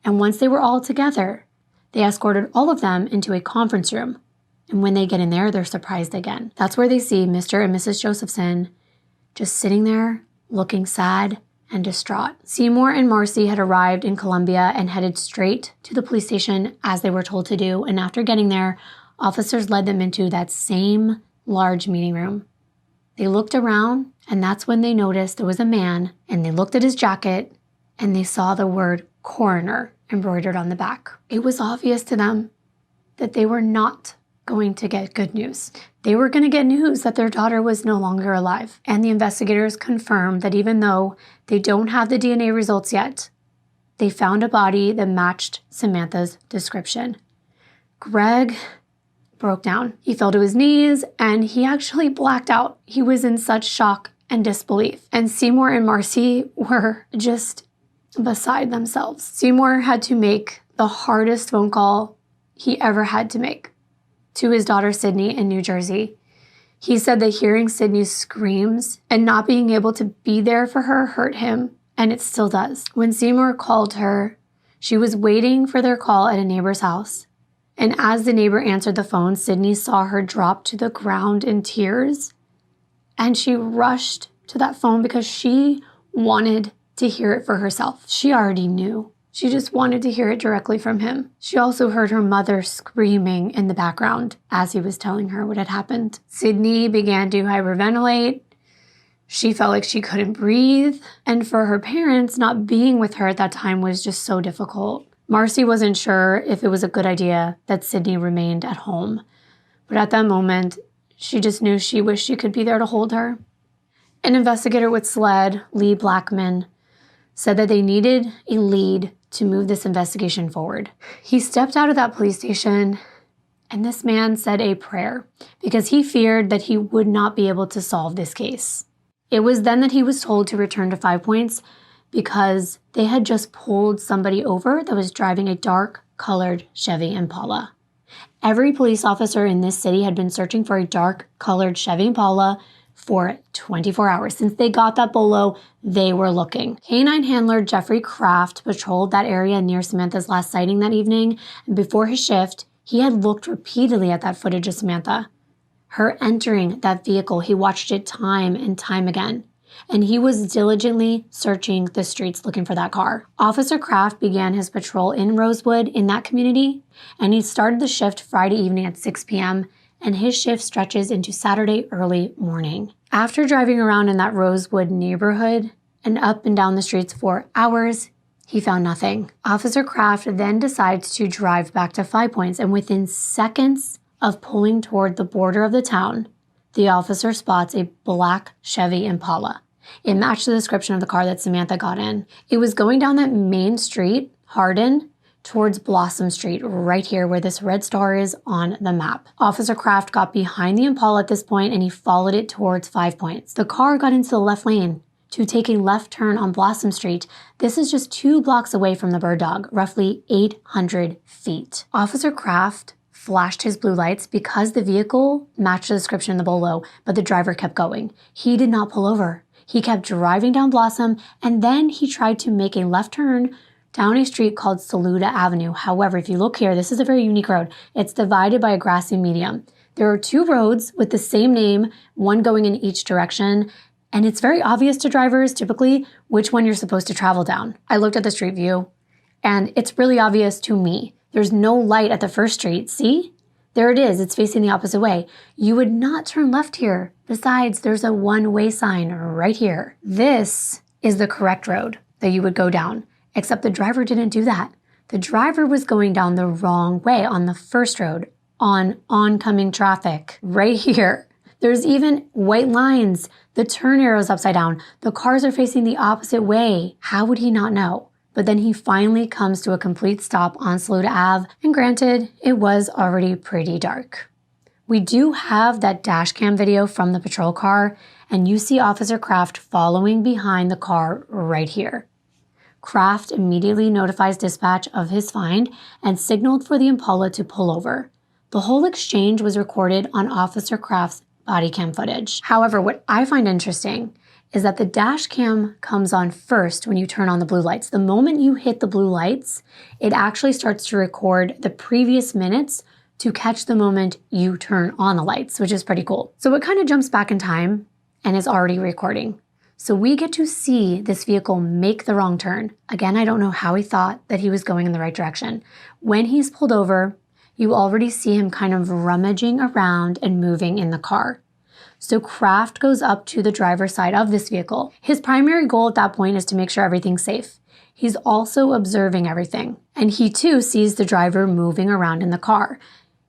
And once they were all together, they escorted all of them into a conference room. And when they get in there, they're surprised again. That's where they see Mr. and Mrs. Josephson just sitting there, looking sad and distraught. Seymour and Marcy had arrived in Columbia and headed straight to the police station as they were told to do. And after getting there, officers led them into that same large meeting room. They looked around, and that's when they noticed there was a man, and they looked at his jacket, and they saw the word coroner embroidered on the back. It was obvious to them that they were not going to get good news. They were going to get news that their daughter was no longer alive. And the investigators confirmed that even though they don't have the DNA results yet, they found a body that matched Samantha's description. Greg broke down. He fell to his knees and he actually blacked out. He was in such shock and disbelief. And Seymour and Marcy were just beside themselves. Seymour had to make the hardest phone call he ever had to make to his daughter Sydney in New Jersey. He said that hearing Sydney's screams and not being able to be there for her hurt him, and it still does. When Seymour called her, she was waiting for their call at a neighbor's house. And as the neighbor answered the phone, Sydney saw her drop to the ground in tears. And she rushed to that phone because she wanted to hear it for herself. She already knew. She just wanted to hear it directly from him. She also heard her mother screaming in the background as he was telling her what had happened. Sydney began to hyperventilate. She felt like she couldn't breathe. And for her parents, not being with her at that time was just so difficult. Marcy wasn't sure if it was a good idea that Sydney remained at home. But at that moment, she just knew she wished she could be there to hold her. An investigator with SLED, Lee Blackman, said that they needed a lead to move this investigation forward. He stepped out of that police station, and this man said a prayer because he feared that he would not be able to solve this case. It was then that he was told to return to 5 Points because they had just pulled somebody over that was driving a dark-colored Chevy Impala. Every police officer in this city had been searching for a dark-colored Chevy Impala for 24 hours. Since they got that bolo, they were looking. Canine handler Jeffrey Kraft patrolled that area near Samantha's last sighting that evening, and before his shift, he had looked repeatedly at that footage of Samantha. Her entering that vehicle, he watched it time and time again, and he was diligently searching the streets looking for that car. Officer Kraft began his patrol in Rosewood in that community, and he started the shift Friday evening at 6 p.m., and his shift stretches into Saturday early morning. After driving around in that Rosewood neighborhood and up and down the streets for hours, he found nothing. Officer Kraft then decides to drive back to 5 Points, and within seconds of pulling toward the border of the town, the officer spots a black Chevy Impala. It matched the description of the car that Samantha got in. It was going down that main street, Hardin, towards Blossom Street, right here where this red star is on the map. Officer Kraft got behind the Impala at this point and he followed it towards 5 Points. The car got into the left lane to take a left turn on Blossom Street. This is just 2 blocks away from the Bird Dog, roughly 800 feet. Officer Kraft flashed his blue lights because the vehicle matched the description in the bolo, but the driver kept going. He did not pull over. He kept driving down Blossom, and then he tried to make a left turn down a street called Saluda Avenue. However, if you look here, this is a very unique road. It's divided by a grassy median. There are 2 roads with the same name, one going in each direction, and it's very obvious to drivers typically which one you're supposed to travel down. I looked at the street view, and it's really obvious to me. There's no light at the first street. See? There it is. It's facing the opposite way. You would not turn left here. Besides, there's a one-way sign right here. This is the correct road that you would go down. Except the driver didn't do that. The driver was going down the wrong way on the first road, on oncoming traffic, right here. There's even white lines. The turn arrow's upside down. The cars are facing the opposite way. How would he not know? But then he finally comes to a complete stop on Saluda Ave, and granted, it was already pretty dark. We do have that dash cam video from the patrol car, and you see Officer Kraft following behind the car right here. Kraft immediately notifies dispatch of his find and signaled for the Impala to pull over. The whole exchange was recorded on Officer Kraft's body cam footage. However, what I find interesting is that the dash cam comes on first when you turn on the blue lights. The moment you hit the blue lights, it actually starts to record the previous minutes to catch the moment you turn on the lights, which is pretty cool. So it kind of jumps back in time and is already recording. So we get to see this vehicle make the wrong turn. Again, I don't know how he thought that he was going in the right direction. When he's pulled over, you already see him kind of rummaging around and moving in the car. So Kraft goes up to the driver's side of this vehicle. His primary goal at that point is to make sure everything's safe. He's also observing everything. And he too sees the driver moving around in the car.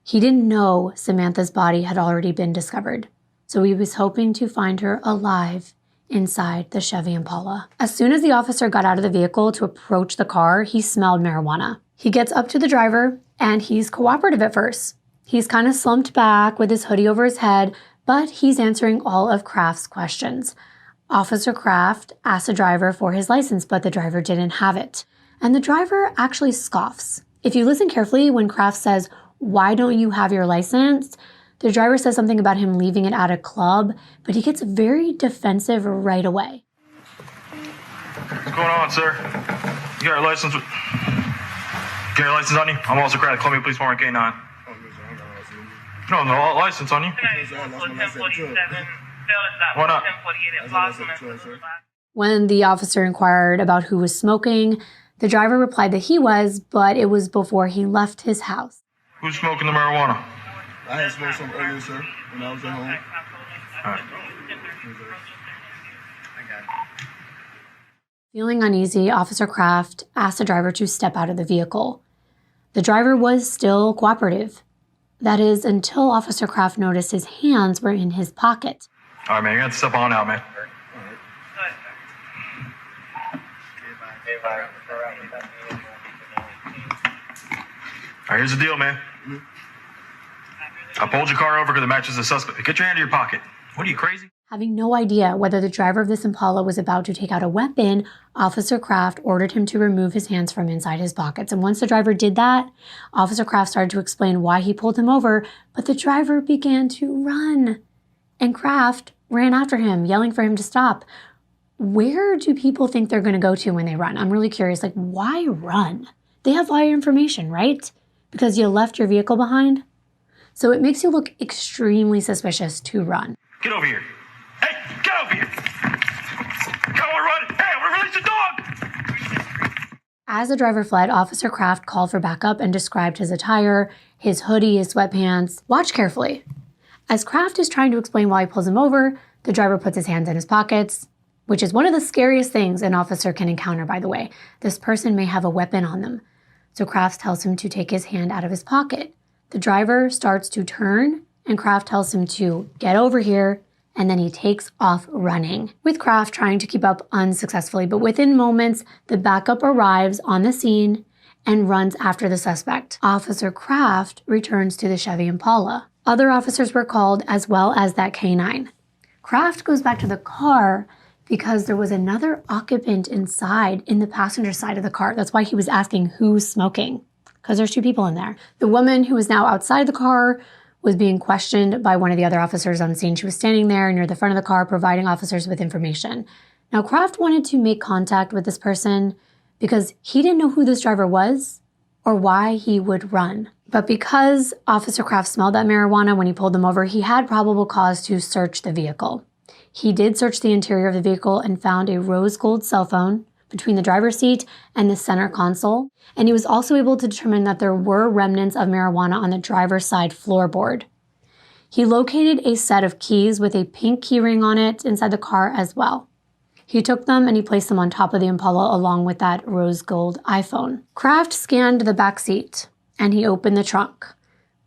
He didn't know Samantha's body had already been discovered. So he was hoping to find her alive inside the Chevy Impala. As soon as the officer got out of the vehicle to approach the car, he smelled marijuana. He gets up to the driver and he's cooperative at first. He's kind of slumped back with his hoodie over his head, but he's answering all of Kraft's questions. Officer Kraft asked the driver for his license, but the driver didn't have it. And the driver actually scoffs. If you listen carefully, when Kraft says, "Why don't you have your license?" the driver says something about him leaving it at a club, but he gets very defensive right away.
What's going on, sir? You got your license? Got your license on you? I'm also Kraft. Call me police department K9. No, no license on you. Why not?
When the officer inquired about who was smoking, the driver replied that he was, but it was before he left his house.
Who's smoking the marijuana?
I had smoked some earlier, sir, when I was at home.
All right.
Feeling uneasy, Officer Kraft asked the driver to step out of the vehicle. The driver was still cooperative. That is, until Officer Kraft noticed his hands were in his pocket.
All right, man, you got to step on out, man. All right, here's the deal, man. I pulled your car over because it matches the suspect. Get your hand in your pocket. What are you, crazy?
Having no idea whether the driver of this Impala was about to take out a weapon, Officer Kraft ordered him to remove his hands from inside his pockets. And once the driver did that, Officer Kraft started to explain why he pulled him over, but the driver began to run. And Kraft ran after him, yelling for him to stop. Where do people think they're going to go to when they run? I'm really curious. Like, why run? They have all your information, right? Because you left your vehicle behind? So it makes you look extremely suspicious to run.
Get over here. Hey, get over here. Come on, run. Hey, I want to release the dog.
As the driver fled, Officer Kraft called for backup and described his attire, his hoodie, his sweatpants. Watch carefully. As Kraft is trying to explain why he pulls him over, the driver puts his hands in his pockets, which is one of the scariest things an officer can encounter, by the way. This person may have a weapon on them. So Kraft tells him to take his hand out of his pocket. The driver starts to turn, and Kraft tells him to get over here, and then he takes off running, with Kraft trying to keep up unsuccessfully. But within moments, the backup arrives on the scene and runs after the suspect. Officer Kraft returns to the Chevy Impala. Other officers were called, as well as that K9. Kraft goes back to the car because there was another occupant inside in the passenger side of the car. That's why he was asking who's smoking, because there's two people in there. The woman who was now outside the car was being questioned by one of the other officers on scene. She was standing there near the front of the car, providing officers with information. Now, Kraft wanted to make contact with this person because he didn't know who this driver was or why he would run. But because Officer Kraft smelled that marijuana when he pulled them over, he had probable cause to search the vehicle. He did search the interior of the vehicle and found a rose gold cell phone between the driver's seat and the center console. And he was also able to determine that there were remnants of marijuana on the driver's side floorboard. He located a set of keys with a pink key ring on it inside the car as well. He took them and he placed them on top of the Impala along with that rose gold iPhone. Kraft scanned the back seat and he opened the trunk,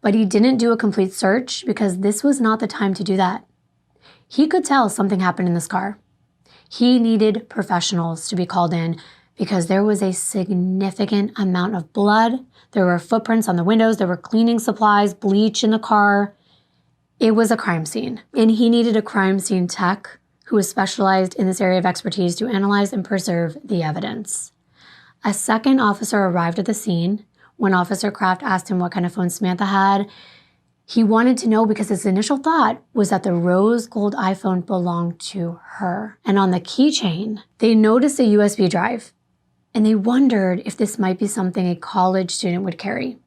but he didn't do a complete search because this was not the time to do that. He could tell something happened in this car. He needed professionals to be called in because there was a significant amount of blood. There were footprints on the windows. There were cleaning supplies, bleach in the car. It was a crime scene, and he needed a crime scene tech who was specialized in this area of expertise to analyze and preserve the evidence. A second officer arrived at the scene. When Officer Kraft asked him what kind of phone Samantha had, He wanted to know because his initial thought was that the rose gold iPhone belonged to her. And on the keychain, they noticed a USB drive, and they wondered if this might be something a college student would carry.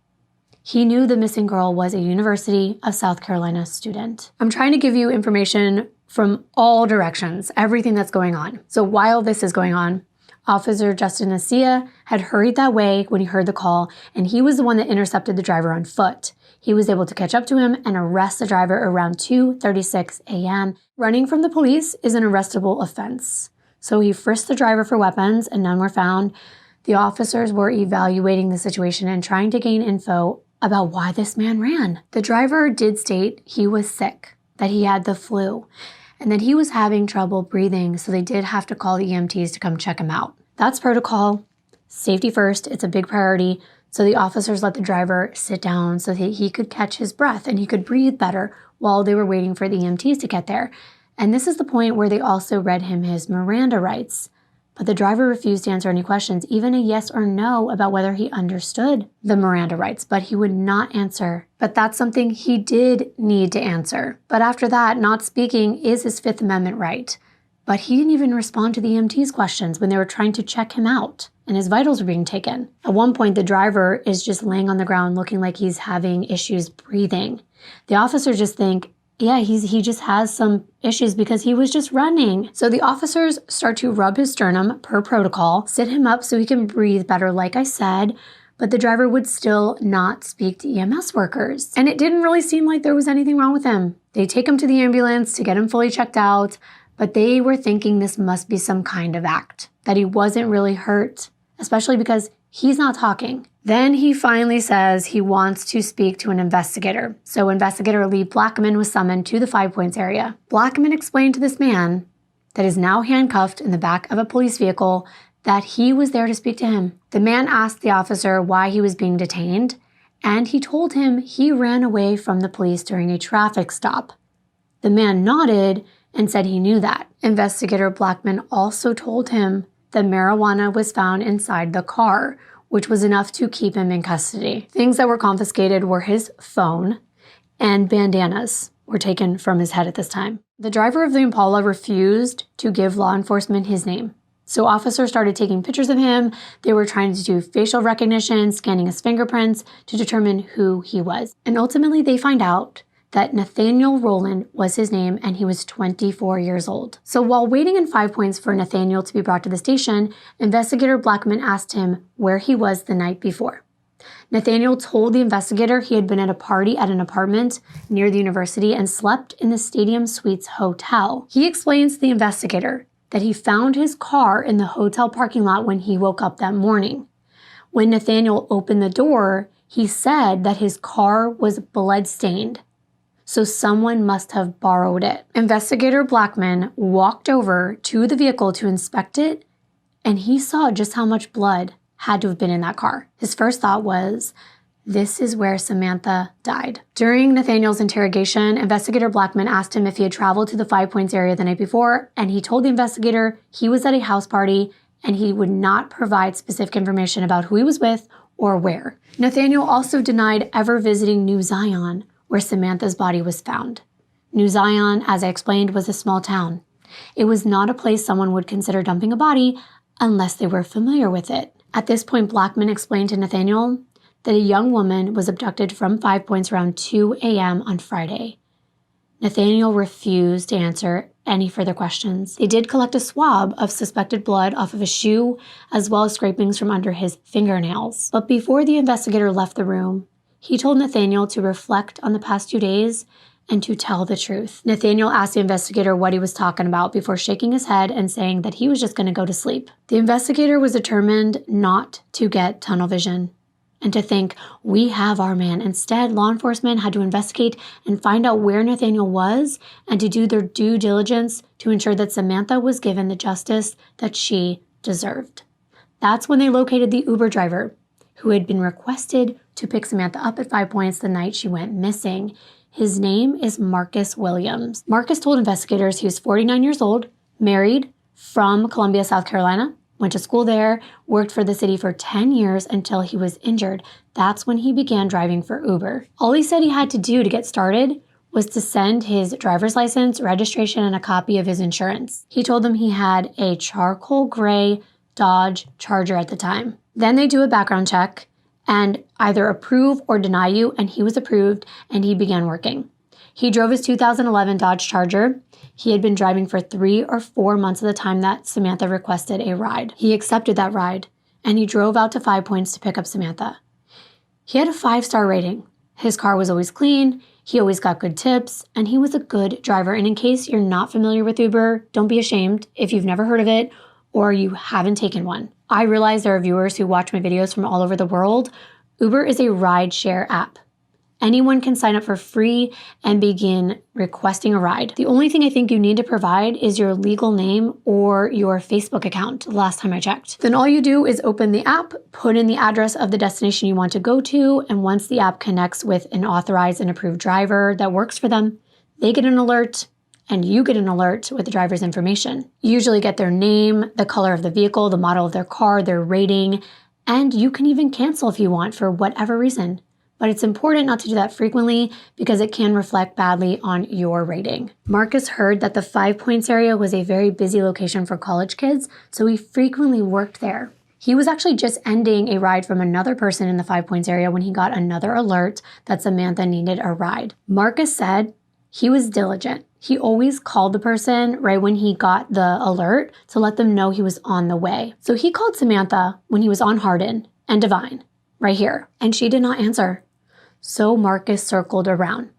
He knew the missing girl was a University of South Carolina student. I'm trying to give you information from all directions, everything that's going on. So while this is going on, Officer Justin Asia had hurried that way when he heard the call, and he was the one that intercepted the driver on foot. He was able to catch up to him and arrest the driver around 2:36 a.m. Running from the police is an arrestable offense. So he frisked the driver for weapons and none were found. The officers were evaluating the situation and trying to gain info about why this man ran. The driver did state he was sick, that he had the flu, and that he was having trouble breathing, so they did have to call the EMTs to come check him out. That's protocol. Safety first, it's a big priority. So the officers let the driver sit down so that he could catch his breath and he could breathe better while they were waiting for the EMTs to get there. And this is the point where they also read him his Miranda rights. But the driver refused to answer any questions, even a yes or no about whether he understood the Miranda rights, but he would not answer. But that's something he did need to answer. But after that, not speaking is his Fifth Amendment right. But he didn't even respond to the EMT's questions when they were trying to check him out and his vitals were being taken. At one point, the driver is just laying on the ground looking like he's having issues breathing. The officers just think, yeah, he just has some issues because he was just running. So the officers start to rub his sternum per protocol, sit him up so he can breathe better, like I said, but the driver would still not speak to EMS workers. And it didn't really seem like there was anything wrong with him. They take him to the ambulance to get him fully checked out, but they were thinking this must be some kind of act, that he wasn't really hurt, especially because he's not talking. Then he finally says he wants to speak to an investigator. So investigator Lee Blackman was summoned to the 5 Points area. Blackman explained to this man that is now handcuffed in the back of a police vehicle that he was there to speak to him. The man asked the officer why he was being detained, and he told him he ran away from the police during a traffic stop. The man nodded and said he knew that. Investigator Blackman also told him that marijuana was found inside the car, which was enough to keep him in custody. Things that were confiscated were his phone, and bandanas were taken from his head at this time. The driver of the Impala refused to give law enforcement his name. So officers started taking pictures of him. They were trying to do facial recognition, scanning his fingerprints to determine who he was. And ultimately they find out that Nathaniel Rowland was his name and he was 24 years old. So while waiting in 5 Points for Nathaniel to be brought to the station, investigator Blackman asked him where he was the night before. Nathaniel told the investigator he had been at a party at an apartment near the university and slept in the Stadium Suites Hotel. He explains to the investigator that he found his car in the hotel parking lot when he woke up that morning. When Nathaniel opened the door, he said that his car was blood-stained, so someone must have borrowed it. Investigator Blackman walked over to the vehicle to inspect it, and he saw just how much blood had to have been in that car. His first thought was, this is where Samantha died. During Nathaniel's interrogation, investigator Blackman asked him if he had traveled to the 5 Points area the night before, and he told the investigator he was at a house party and he would not provide specific information about who he was with or where. Nathaniel also denied ever visiting New Zion, where Samantha's body was found. New Zion, as I explained, was a small town. It was not a place someone would consider dumping a body unless they were familiar with it. At this point, Blackman explained to Nathaniel that a young woman was abducted from 5 Points around 2 a.m. on Friday. Nathaniel refused to answer any further questions. They did collect a swab of suspected blood off of a shoe, as well as scrapings from under his fingernails. But before the investigator left the room, he told Nathaniel to reflect on the past 2 days and to tell the truth. Nathaniel asked the investigator what he was talking about before shaking his head and saying that he was just going to go to sleep. The investigator was determined not to get tunnel vision and to think, we have our man. Instead, law enforcement had to investigate and find out where Nathaniel was and to do their due diligence to ensure that Samantha was given the justice that she deserved. That's when they located the Uber driver who had been requested to pick Samantha up at 5 Points the night she went missing. His name is Marcus Williams. Marcus told investigators he was 49 years old, married, from Columbia, South Carolina, went to school there, worked for the city for 10 years until he was injured. That's when he began driving for Uber. All he said he had to do to get started was to send his driver's license, registration, and a copy of his insurance. He told them he had a charcoal gray Dodge Charger at the time. Then they do a background check and either approve or deny you, and he was approved and he began working. He drove his 2011 Dodge Charger. He had been driving for 3 or 4 months at the time that Samantha requested a ride. He accepted that ride, and he drove out to 5 Points to pick up Samantha. He had a 5-star rating. His car was always clean, he always got good tips, and he was a good driver. And in case you're not familiar with Uber, don't be ashamed if you've never heard of it or you haven't taken one. I realize there are viewers who watch my videos from all over the world. Uber is a ride-share app. Anyone can sign up for free and begin requesting a ride. The only thing I think you need to provide is your legal name or your Facebook account, the last time I checked. Then all you do is open the app, put in the address of the destination you want to go to, and once the app connects with an authorized and approved driver that works for them, they get an alert and you get an alert with the driver's information. You usually get their name, the color of the vehicle, the model of their car, their rating, and you can even cancel if you want for whatever reason. But it's important not to do that frequently because it can reflect badly on your rating. Marcus heard that the 5 Points area was a very busy location for college kids, so he frequently worked there. He was actually just ending a ride from another person in the 5 Points area when he got another alert that Samantha needed a ride. Marcus said he was diligent. He always called the person right when he got the alert to let them know he was on the way. So he called Samantha when he was on Hardin and Divine, right here, and she did not answer. So Marcus circled around.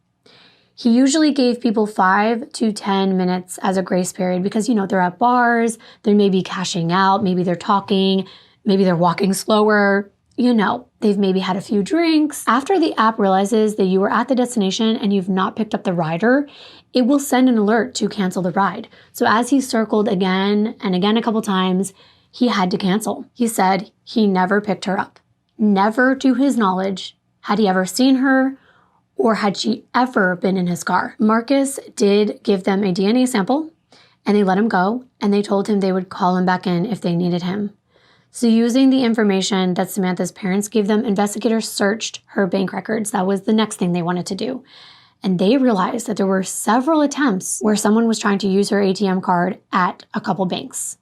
He usually gave people 5 to 10 minutes as a grace period because, they're at bars, they may be cashing out, maybe they're talking, maybe they're walking slower, they've maybe had a few drinks. After the app realizes that you are at the destination and you've not picked up the rider, it will send an alert to cancel the ride. So as he circled again and again a couple times, he had to cancel. He said he never picked her up. Never, to his knowledge, had he ever seen her, or had she ever been in his car. Marcus did give them a DNA sample, and they let him go, and they told him they would call him back in if they needed him. So using the information that Samantha's parents gave them, investigators searched her bank records. That was the next thing they wanted to do. And they realized that there were several attempts where someone was trying to use her ATM card at a couple banks.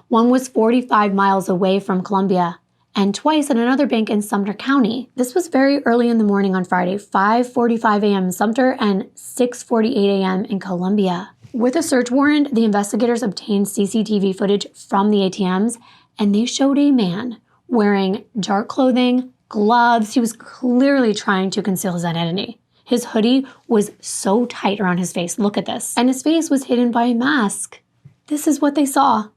One was 45 miles away from Columbia, and twice at another bank in Sumter County. This was very early in the morning on Friday, 5:45 a.m. in Sumter and 6:48 a.m. in Columbia. With a search warrant, the investigators obtained CCTV footage from the ATMs, and they showed a man wearing dark clothing, gloves. He was clearly trying to conceal his identity. His hoodie was so tight around his face. Look at this. And his face was hidden by a mask. This is what they saw.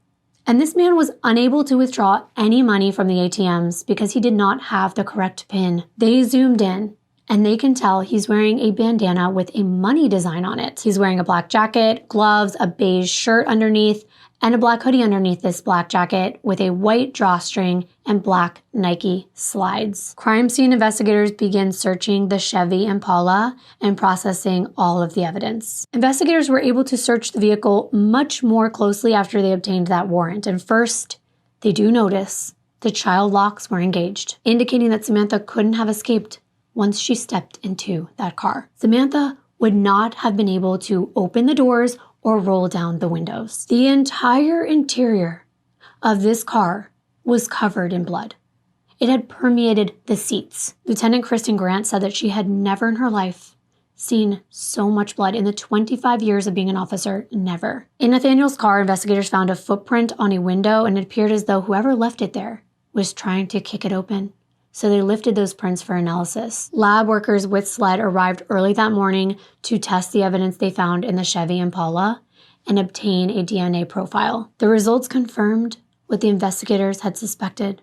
And this man was unable to withdraw any money from the ATMs because he did not have the correct PIN. They zoomed in, and they can tell he's wearing a bandana with a money design on it. He's wearing a black jacket, gloves, a beige shirt underneath, and a black hoodie underneath this black jacket with a white drawstring and black Nike slides. Crime scene investigators begin searching the Chevy Impala and processing all of the evidence. Investigators were able to search the vehicle much more closely after they obtained that warrant. And first, they do notice the child locks were engaged, indicating that Samantha couldn't have escaped once she stepped into that car. Samantha would not have been able to open the doors or roll down the windows. The entire interior of this car was covered in blood. It had permeated the seats. Lieutenant Kristen Grant said that she had never in her life seen so much blood in the 25 years of being an officer, never. In Nathaniel's car, investigators found a footprint on a window, and it appeared as though whoever left it there was trying to kick it open. So they lifted those prints for analysis. Lab workers with SLED arrived early that morning to test the evidence they found in the Chevy Impala and obtain a DNA profile. The results confirmed what the investigators had suspected.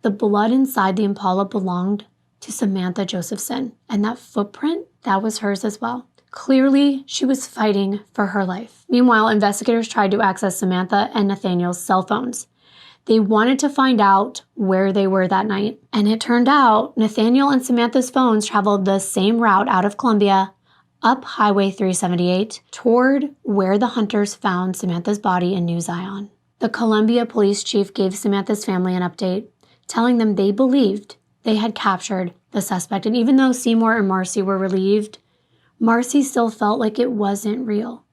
The blood inside the Impala belonged to Samantha Josephson, and that footprint, that was hers as well. Clearly, she was fighting for her life. Meanwhile, investigators tried to access Samantha and Nathaniel's cell phones. They wanted to find out where they were that night. And it turned out Nathaniel and Samantha's phones traveled the same route out of Columbia, up Highway 378, toward where the hunters found Samantha's body in New Zion. The Columbia police chief gave Samantha's family an update, telling them they believed they had captured the suspect. And even though Seymour and Marcy were relieved, Marcy still felt like it wasn't real.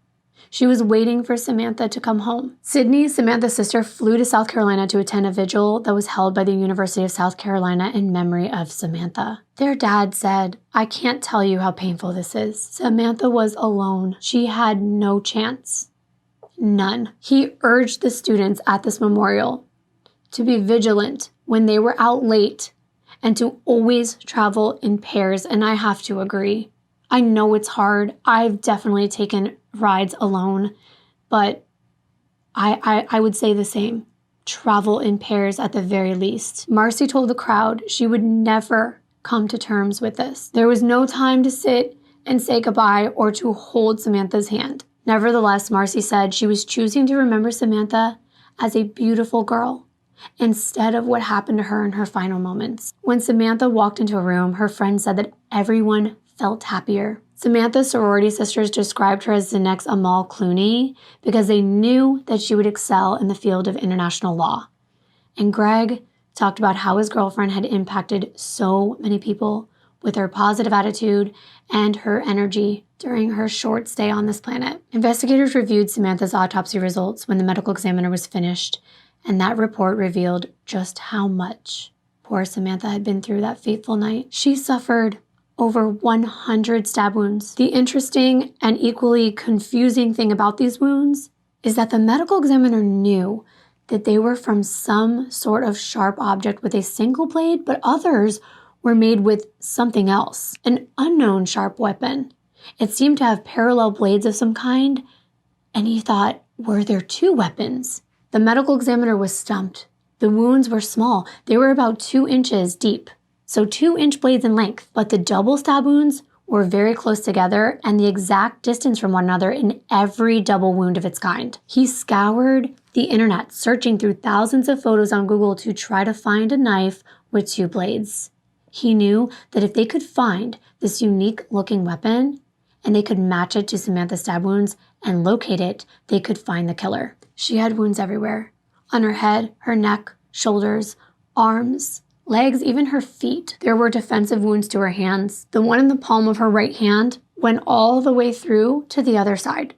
She was waiting for Samantha to come home. Sydney, Samantha's sister, flew to South Carolina to attend a vigil that was held by the University of South Carolina in memory of Samantha. Their dad said, "I can't tell you how painful this is. Samantha was alone. She had no chance. None." He urged the students at this memorial to be vigilant when they were out late and to always travel in pairs, and I have to agree. I know it's hard. I've definitely taken rides alone, but I would say the same. Travel in pairs at the very least. Marcy told the crowd she would never come to terms with this. There was no time to sit and say goodbye or to hold Samantha's hand. Nevertheless, Marcy said she was choosing to remember Samantha as a beautiful girl instead of what happened to her in her final moments. When Samantha walked into a room, her friend said that everyone felt happier. Samantha's sorority sisters described her as the next Amal Clooney because they knew that she would excel in the field of international law. And Greg talked about how his girlfriend had impacted so many people with her positive attitude and her energy during her short stay on this planet. Investigators reviewed Samantha's autopsy results when the medical examiner was finished, and that report revealed just how much poor Samantha had been through that fateful night. She suffered over 100 stab wounds. The interesting and equally confusing thing about these wounds is that the medical examiner knew that they were from some sort of sharp object with a single blade, but others were made with something else, an unknown sharp weapon. It seemed to have parallel blades of some kind, and he thought, were there two weapons? The medical examiner was stumped. The wounds were small. They were about 2 inches deep, so 2-inch blades in length, but the double stab wounds were very close together and the exact distance from one another in every double wound of its kind. He scoured the internet, searching through thousands of photos on Google to try to find a knife with 2 blades. He knew that if they could find this unique-looking weapon and they could match it to Samantha's stab wounds and locate it, they could find the killer. She had wounds everywhere, on her head, her neck, shoulders, arms, legs, even her feet. There were defensive wounds to her hands. The one in the palm of her right hand went all the way through to the other side.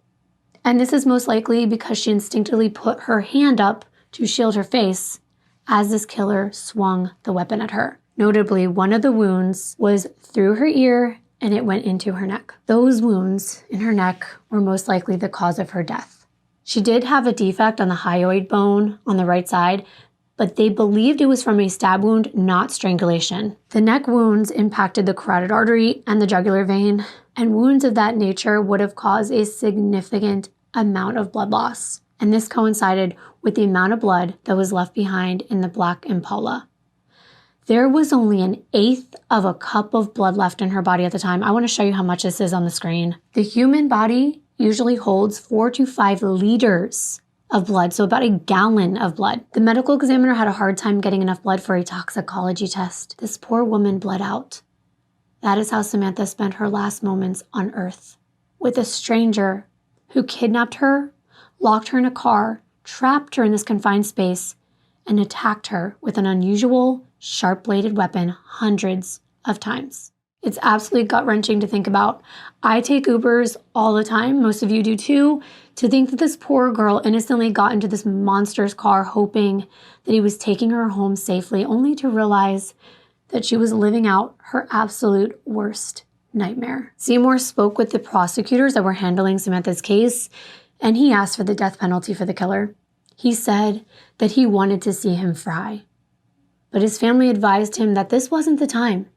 And this is most likely because she instinctively put her hand up to shield her face as this killer swung the weapon at her. Notably, one of the wounds was through her ear and it went into her neck. Those wounds in her neck were most likely the cause of her death. She did have a defect on the hyoid bone on the right side, but they believed it was from a stab wound, not strangulation. The neck wounds impacted the carotid artery and the jugular vein, and wounds of that nature would have caused a significant amount of blood loss. And this coincided with the amount of blood that was left behind in the black Impala. There was only 1/8 of a cup of blood left in her body at the time. I want to show you how much this is on the screen. The human body usually holds 4 to 5 liters of blood, so about a gallon of blood. The medical examiner had a hard time getting enough blood for a toxicology test. This poor woman bled out. That is how Samantha spent her last moments on Earth, with a stranger who kidnapped her, locked her in a car, trapped her in this confined space, and attacked her with an unusual, sharp-bladed weapon hundreds of times. It's absolutely gut-wrenching to think about. I take Ubers all the time, most of you do too, to think that this poor girl innocently got into this monster's car hoping that he was taking her home safely, only to realize that she was living out her absolute worst nightmare. Seymour spoke with the prosecutors that were handling Samantha's case, and he asked for the death penalty for the killer. He said that he wanted to see him fry, but his family advised him that this wasn't the time.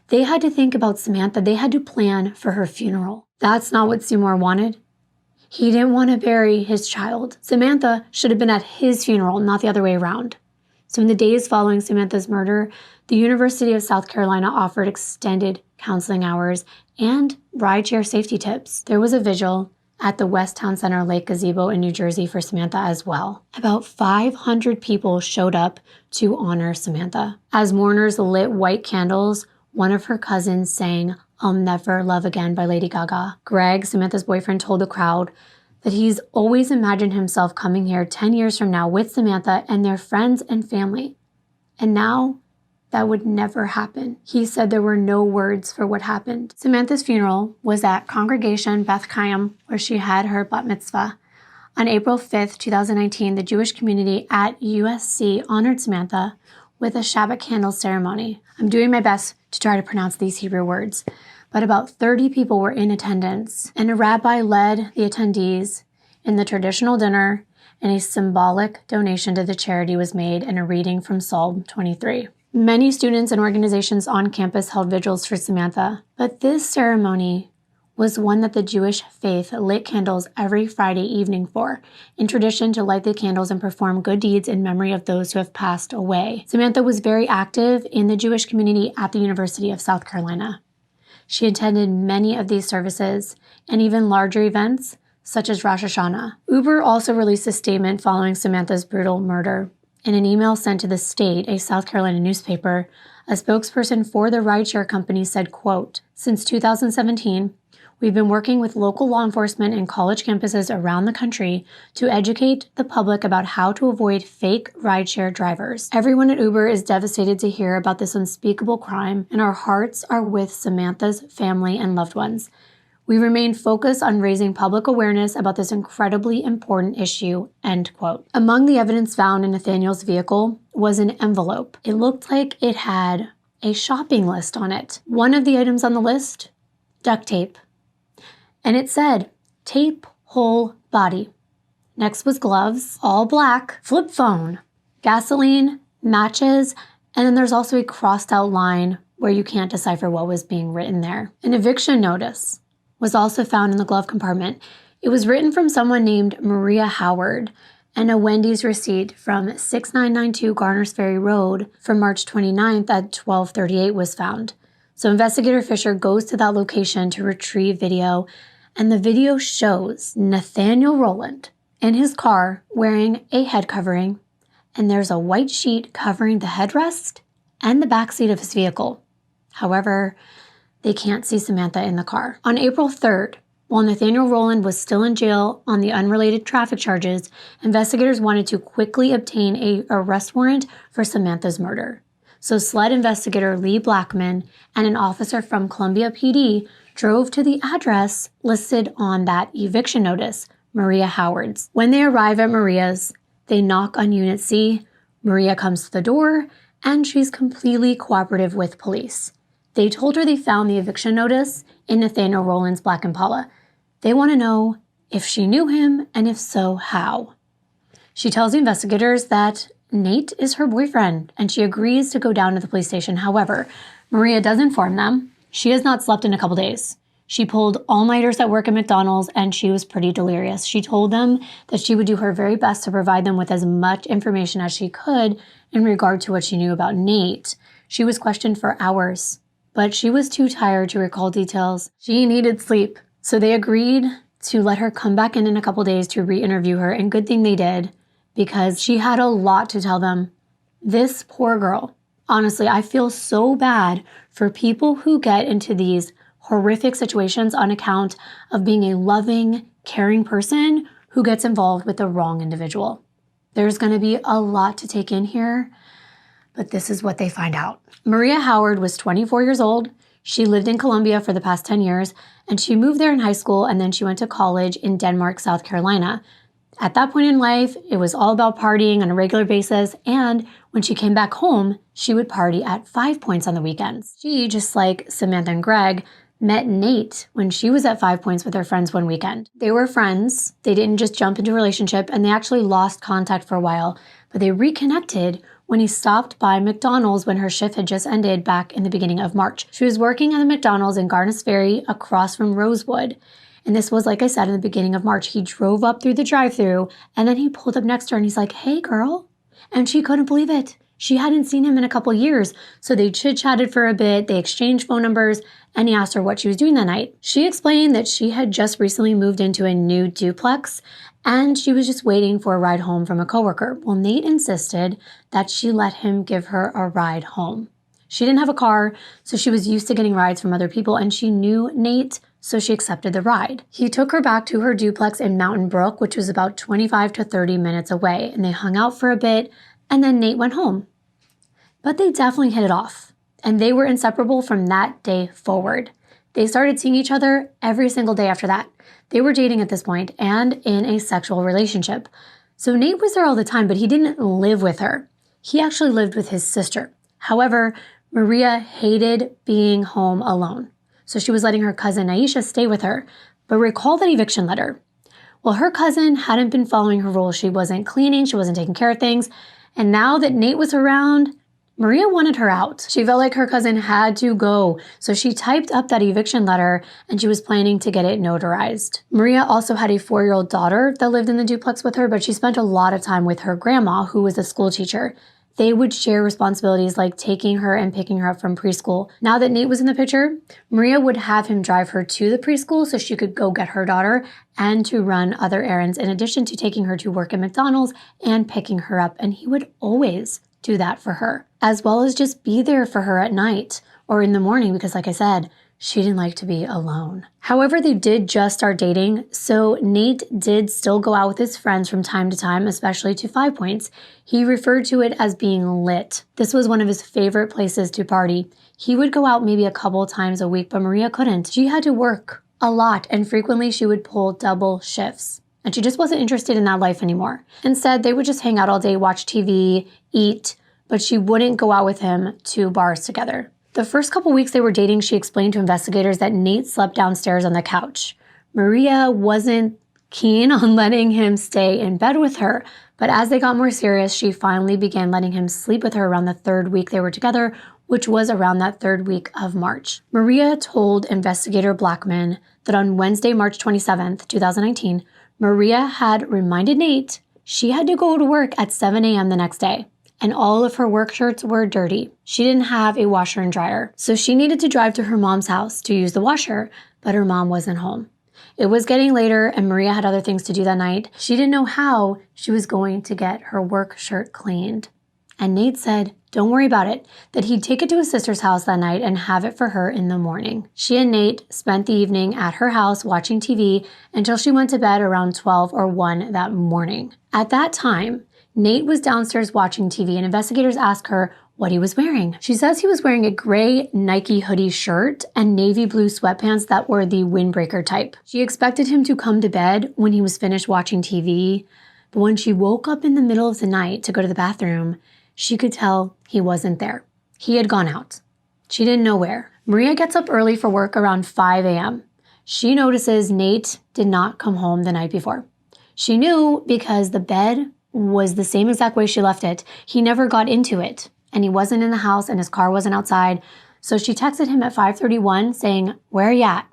They had to think about Samantha. They had to plan for her funeral. That's not what Seymour wanted. He didn't want to bury his child. Samantha should have been at his funeral, not the other way around. So in the days following Samantha's murder, the University of South Carolina offered extended counseling hours and rideshare safety tips. There was a vigil at the West Town Center Lake Gazebo in New Jersey for Samantha as well. About 500 people showed up to honor Samantha. As mourners lit white candles, one of her cousins sang "I'll Never Love Again" by Lady Gaga. Greg, Samantha's boyfriend, told the crowd that he's always imagined himself coming here 10 years from now with Samantha and their friends and family. And now, that would never happen. He said there were no words for what happened. Samantha's funeral was at Congregation Beth Chaim, where she had her bat mitzvah. On April 5th, 2019, the Jewish community at USC honored Samantha with a Shabbat candle ceremony. I'm doing my best to try to pronounce these Hebrew words, but about 30 people were in attendance, and a rabbi led the attendees in the traditional dinner, and a symbolic donation to the charity was made and a reading from Psalm 23. Many students and organizations on campus held vigils for Samantha, but this ceremony was one that the Jewish faith lit candles every Friday evening for, in tradition to light the candles and perform good deeds in memory of those who have passed away. Samantha was very active in the Jewish community at the University of South Carolina. She attended many of these services and even larger events, such as Rosh Hashanah. Uber also released a statement following Samantha's brutal murder. In an email sent to The State, a South Carolina newspaper, a spokesperson for the rideshare company said, quote, "Since 2017, we've been working with local law enforcement and college campuses around the country to educate the public about how to avoid fake rideshare drivers. Everyone at Uber is devastated to hear about this unspeakable crime, and our hearts are with Samantha's family and loved ones. We remain focused on raising public awareness about this incredibly important issue," end quote. Among the evidence found in Nathaniel's vehicle was an envelope. It looked like it had a shopping list on it. One of the items on the list, duct tape. And it said, "Tape whole body." Next was gloves, all black, flip phone, gasoline, matches, and then there's also a crossed out line where you can't decipher what was being written there. An eviction notice was also found in the glove compartment. It was written from someone named Maria Howard, and a Wendy's receipt from 6992 Garners Ferry Road from March 29th at 12:38 was found. So investigator Fisher goes to that location to retrieve video, and the video shows Nathaniel Rowland in his car wearing a head covering, and there's a white sheet covering the headrest and the backseat of his vehicle. However, they can't see Samantha in the car. On April 3rd, while Nathaniel Rowland was still in jail on the unrelated traffic charges, investigators wanted to quickly obtain an arrest warrant for Samantha's murder. So SLED investigator Lee Blackman and an officer from Columbia PD drove to the address listed on that eviction notice, Maria Howard's. When they arrive at Maria's, they knock on Unit C. Maria comes to the door, and she's completely cooperative with police. They told her they found the eviction notice in Nathaniel Rowland's Black Impala. They want to know if she knew him, and if so, how. She tells the investigators that Nate is her boyfriend, and she agrees to go down to the police station. However, Maria does inform them she has not slept in a couple days. She pulled all-nighters at work at McDonald's, and she was pretty delirious. She told them that she would do her very best to provide them with as much information as she could in regard to what she knew about Nate. She was questioned for hours, but she was too tired to recall details. She needed sleep, so they agreed to let her come back in a couple days to re-interview her, and good thing they did, because she had a lot to tell them. This poor girl. Honestly, I feel so bad for people who get into these horrific situations on account of being a loving, caring person who gets involved with the wrong individual. There's going to be a lot to take in here, but this is what they find out. Maria Howard was 24 years old. She lived in Columbia for the past 10 years, and she moved there in high school, and then she went to college in Denmark, South Carolina. At that point in life, it was all about partying on a regular basis, and when she came back home, she would party at 5 Points on the weekends. She, just like Samantha and Greg, met Nate when she was at 5 Points with her friends one weekend. They were friends. They didn't just jump into a relationship, and they actually lost contact for a while, but they reconnected when he stopped by McDonald's when her shift had just ended back in the beginning of March. She was working at the McDonald's in Garners Ferry across from Rosewood. And this was, like I said, in the beginning of March. He drove up through the drive-thru, and then he pulled up next to her, and he's like, "Hey, girl." And she couldn't believe it. She hadn't seen him in a couple years. So they chit-chatted for a bit. They exchanged phone numbers, and he asked her what she was doing that night. She explained that she had just recently moved into a new duplex, and she was just waiting for a ride home from a coworker. Well, Nate insisted that she let him give her a ride home. She didn't have a car, so she was used to getting rides from other people, and she knew Nate, so she accepted the ride. He took her back to her duplex in Mountain Brook, which was about 25 to 30 minutes away, and they hung out for a bit, and then Nate went home. But they definitely hit it off, and they were inseparable from that day forward. They started seeing each other every single day after that. They were dating at this point and in a sexual relationship. So Nate was there all the time, but he didn't live with her. He actually lived with his sister. However, Maria hated being home alone. So she was letting her cousin Aisha stay with her. But recall that eviction letter. Well, her cousin hadn't been following her rules. She wasn't cleaning. She wasn't taking care of things. And now that Nate was around, Maria wanted her out. She felt like her cousin had to go, so she typed up that eviction letter and she was planning to get it notarized. Maria also had a 4-year-old daughter that lived in the duplex with her, but she spent a lot of time with her grandma, who was a school teacher. They would share responsibilities like taking her and picking her up from preschool. Now that Nate was in the picture, Maria would have him drive her to the preschool so she could go get her daughter and to run other errands, in addition to taking her to work at McDonald's and picking her up. And he would always do that for her, as well as just be there for her at night or in the morning because, like I said, she didn't like to be alone. However, they did just start dating, so Nate did still go out with his friends from time to time, especially to 5 Points. He referred to it as being lit. This was one of his favorite places to party. He would go out maybe a couple times a week, but Maria couldn't. She had to work a lot, and frequently she would pull double shifts. And she just wasn't interested in that life anymore. Instead, they would just hang out all day, watch TV, eat, but she wouldn't go out with him to bars together. The first couple weeks they were dating, she explained to investigators that Nate slept downstairs on the couch. Maria wasn't keen on letting him stay in bed with her, but as they got more serious, she finally began letting him sleep with her around the 3rd week they were together, which was around that 3rd week of March. Maria told investigator Blackman that on Wednesday, March 27th, 2019, Maria had reminded Nate she had to go to work at 7 a.m. the next day, and all of her work shirts were dirty. She didn't have a washer and dryer, so she needed to drive to her mom's house to use the washer, but her mom wasn't home. It was getting later, and Maria had other things to do that night. She didn't know how she was going to get her work shirt cleaned. And Nate said, don't worry about it, that he'd take it to his sister's house that night and have it for her in the morning. She and Nate spent the evening at her house watching TV until she went to bed around 12 or 1 that morning. At that time, Nate was downstairs watching TV, and investigators asked her what he was wearing. She says he was wearing a gray Nike hoodie shirt and navy blue sweatpants that were the windbreaker type. She expected him to come to bed when he was finished watching TV, but when she woke up in the middle of the night to go to the bathroom, she could tell he wasn't there. He had gone out. She didn't know where. Maria gets up early for work around 5 a.m. She notices Nate did not come home the night before. She knew because the bed was the same exact way she left it. He never got into it, and he wasn't in the house, and his car wasn't outside. So she texted him at 5:31 saying, "Where are you at?"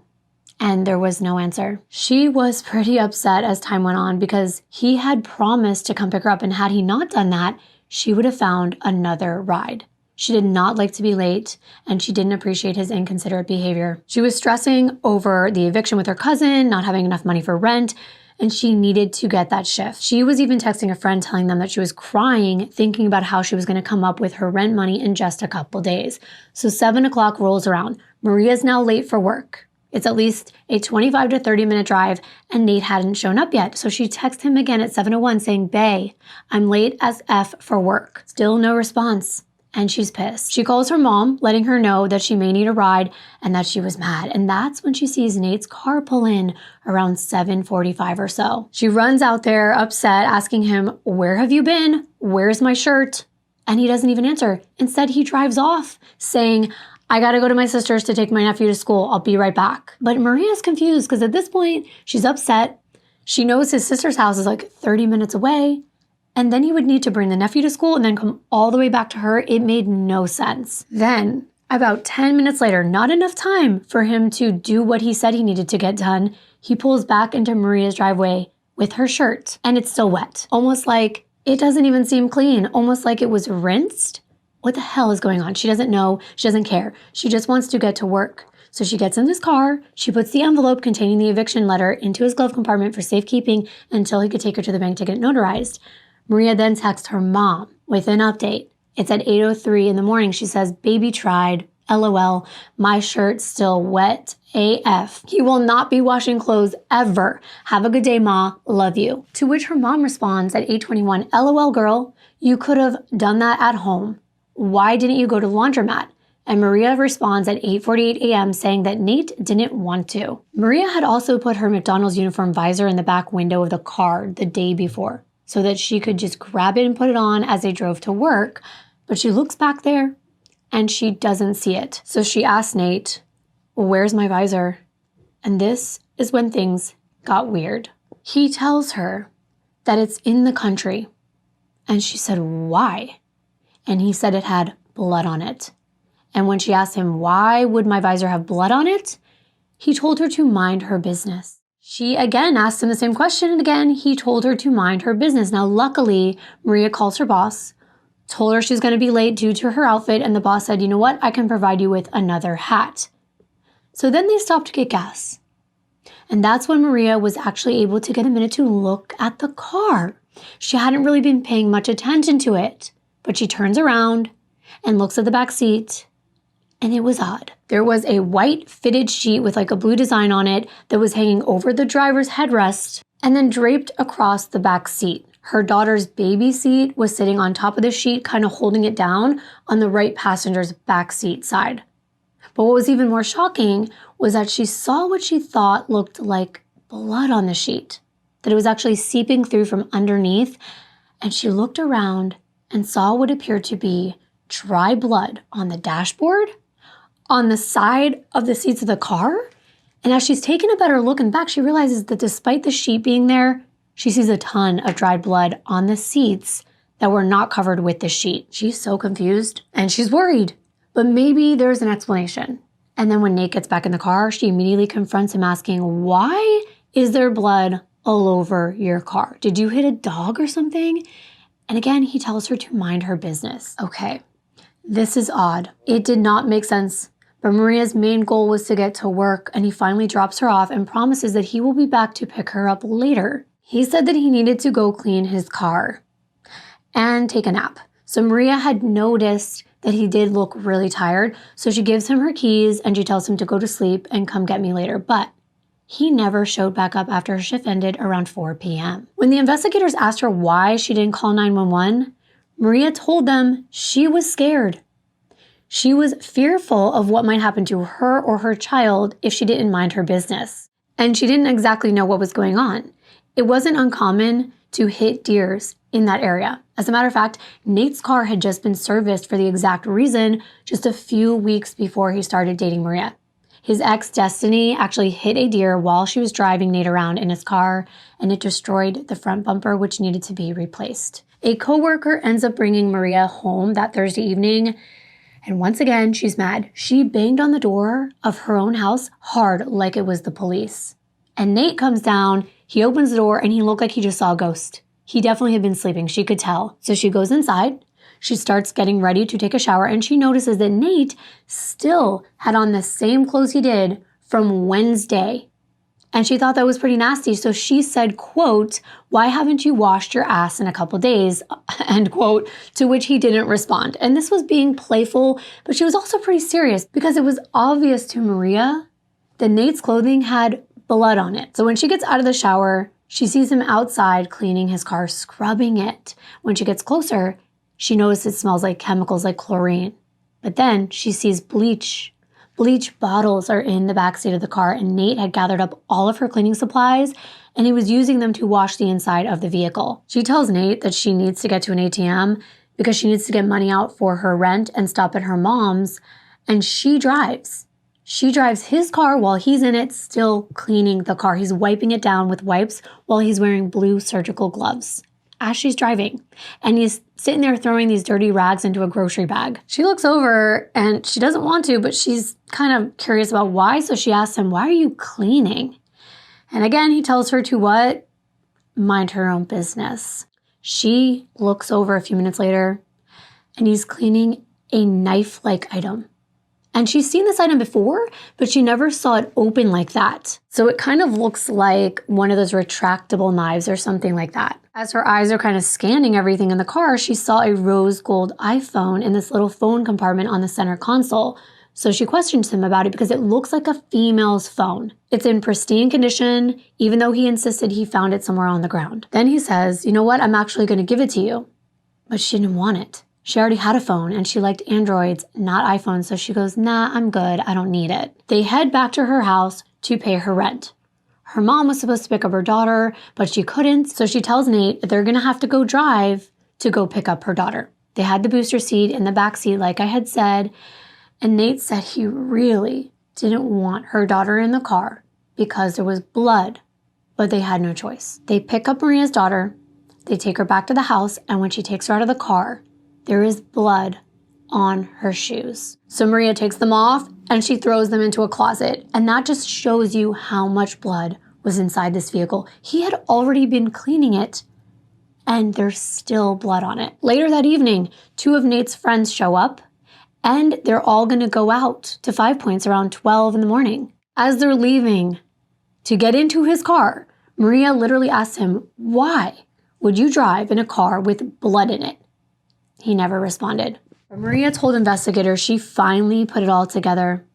And there was no answer. She was pretty upset as time went on because he had promised to come pick her up, and had he not done that, she would have found another ride. She did not like to be late, and she didn't appreciate his inconsiderate behavior. She was stressing over the eviction with her cousin, not having enough money for rent, and she needed to get that shift. She was even texting a friend telling them that she was crying, thinking about how she was going to come up with her rent money in just a couple days. So 7 o'clock rolls around. Maria's now late for work. It's at least a 25 to 30 minute drive, and Nate hadn't shown up yet. So she texted him again at 7:01 saying, "Bae, I'm late as F for work." Still no response. And she's pissed. She calls her mom, letting her know that she may need a ride and that she was mad. And that's when she sees Nate's car pull in around 7:45 or so. She runs out there upset, asking him, "Where have you been? Where's my shirt?" And he doesn't even answer. Instead, he drives off saying, "I gotta go to my sister's to take my nephew to school. I'll be right back." But Maria's confused because at this point, she's upset. She knows his sister's house is like 30 minutes away. And then he would need to bring the nephew to school and then come all the way back to her. It made no sense. Then, about 10 minutes later, not enough time for him to do what he said he needed to get done, he pulls back into Maria's driveway with her shirt, and it's still wet. Almost like it doesn't even seem clean, almost like it was rinsed. What the hell is going on? She doesn't know. She doesn't care. She just wants to get to work. So she gets in this car, she puts the envelope containing the eviction letter into his glove compartment for safekeeping until he could take her to the bank to get notarized. Maria then texts her mom with an update. It's at 8:03 in the morning. She says, "Baby tried. LOL. My shirt's still wet AF. He will not be washing clothes ever. Have a good day, Ma. Love you." To which her mom responds at 8:21, "LOL, girl. You could have done that at home. Why didn't you go to the laundromat?" And Maria responds at 8:48 a.m. saying that Nate didn't want to. Maria had also put her McDonald's uniform visor in the back window of the car the day before so that she could just grab it and put it on as they drove to work. But she looks back there and she doesn't see it. So she asks Nate, "Where's my visor?" And this is when things got weird. He tells her that it's in the country. And she said, "Why?" And he said it had blood on it. And when she asked him, "Why would my visor have blood on it?" he told her to mind her business. She again asked him the same question, and again, he told her to mind her business. Now, luckily, Maria calls her boss, told her she's going to be late due to her outfit, and the boss said, "You know what? I can provide you with another hat." So then they stopped to get gas. And that's when Maria was actually able to get a minute to look at the car. She hadn't really been paying much attention to it, but she turns around and looks at the back seat, and it was odd. There was a white fitted sheet with like a blue design on it that was hanging over the driver's headrest and then draped across the back seat. Her daughter's baby seat was sitting on top of the sheet, kind of holding it down on the right passenger's back seat side. But what was even more shocking was that she saw what she thought looked like blood on the sheet, that it was actually seeping through from underneath, and she looked around and saw what appeared to be dry blood on the dashboard, on the side of the seats of the car. And as she's taken a better look and back, she realizes that despite the sheet being there, she sees a ton of dried blood on the seats that were not covered with the sheet. She's so confused and she's worried, but maybe there's an explanation. And then when Nate gets back in the car, she immediately confronts him asking, "Why is there blood all over your car? Did you hit a dog or something?" And again, he tells her to mind her business. Okay, this is odd. It did not make sense. But Maria's main goal was to get to work, and he finally drops her off and promises that he will be back to pick her up later. He said that he needed to go clean his car and take a nap. So Maria had noticed that he did look really tired, so she gives him her keys and she tells him to go to sleep and come get me later. But he never showed back up after her shift ended around 4 p.m. When the investigators asked her why she didn't call 911, Maria told them she was scared. She was fearful of what might happen to her or her child if she didn't mind her business. And she didn't exactly know what was going on. It wasn't uncommon to hit deers in that area. As a matter of fact, Nate's car had just been serviced for the exact reason just a few weeks before he started dating Maria. His ex, Destiny, actually hit a deer while she was driving Nate around in his car, and it destroyed the front bumper, which needed to be replaced. A coworker ends up bringing Maria home that Thursday evening, and once again, she's mad. She banged on the door of her own house hard like it was the police. And Nate comes down, he opens the door, and he looked like he just saw a ghost. He definitely had been sleeping, she could tell. So she goes inside, she starts getting ready to take a shower, and she notices that Nate still had on the same clothes he did from Wednesday. And she thought that was pretty nasty, so she said, quote, "Why haven't you washed your ass in a couple days?" End quote, to which he didn't respond. And this was being playful, but she was also pretty serious because it was obvious to Maria that Nate's clothing had blood on it. So when she gets out of the shower, she sees him outside cleaning his car, scrubbing it. When she gets closer, she notices it smells like chemicals like chlorine. But then she sees bleach. Bleach bottles are in the backseat of the car, and Nate had gathered up all of her cleaning supplies, and he was using them to wash the inside of the vehicle. She tells Nate that she needs to get to an ATM because she needs to get money out for her rent and stop at her mom's, and she drives. She drives his car while he's in it, still cleaning the car. He's wiping it down with wipes while he's wearing blue surgical gloves as she's driving. And he's sitting there throwing these dirty rags into a grocery bag. She looks over and she doesn't want to, but she's kind of curious about why. So she asks him, "Why are you cleaning?" And again, he tells her to what? Mind her own business. She looks over a few minutes later and he's cleaning a knife-like item. And she's seen this item before, but she never saw it open like that. So it kind of looks like one of those retractable knives or something like that. As her eyes are kind of scanning everything in the car, she saw a rose gold iPhone in this little phone compartment on the center console. So she questions him about it because it looks like a female's phone. It's in pristine condition, even though he insisted he found it somewhere on the ground. Then he says, you know what, I'm actually going to give it to you. But she didn't want it. She already had a phone and she liked Androids, not iPhones. So she goes, nah, I'm good. I don't need it. They head back to her house to pay her rent. Her mom was supposed to pick up her daughter, but she couldn't. So she tells Nate that they're going to have to go drive to go pick up her daughter. They had the booster seat in the back seat, like I had said. And Nate said he really didn't want her daughter in the car because there was blood, but they had no choice. They pick up Maria's daughter. They take her back to the house. And when she takes her out of the car, there is blood on her shoes. So Maria takes them off and she throws them into a closet. And that just shows you how much blood was inside this vehicle. He had already been cleaning it and there's still blood on it. Later that evening, 2 of Nate's friends show up and they're all gonna go out to 5 Points around 12 in the morning. As they're leaving to get into his car, Maria literally asks him, why would you drive in a car with blood in it? He never responded. Maria told investigators she finally put it all together.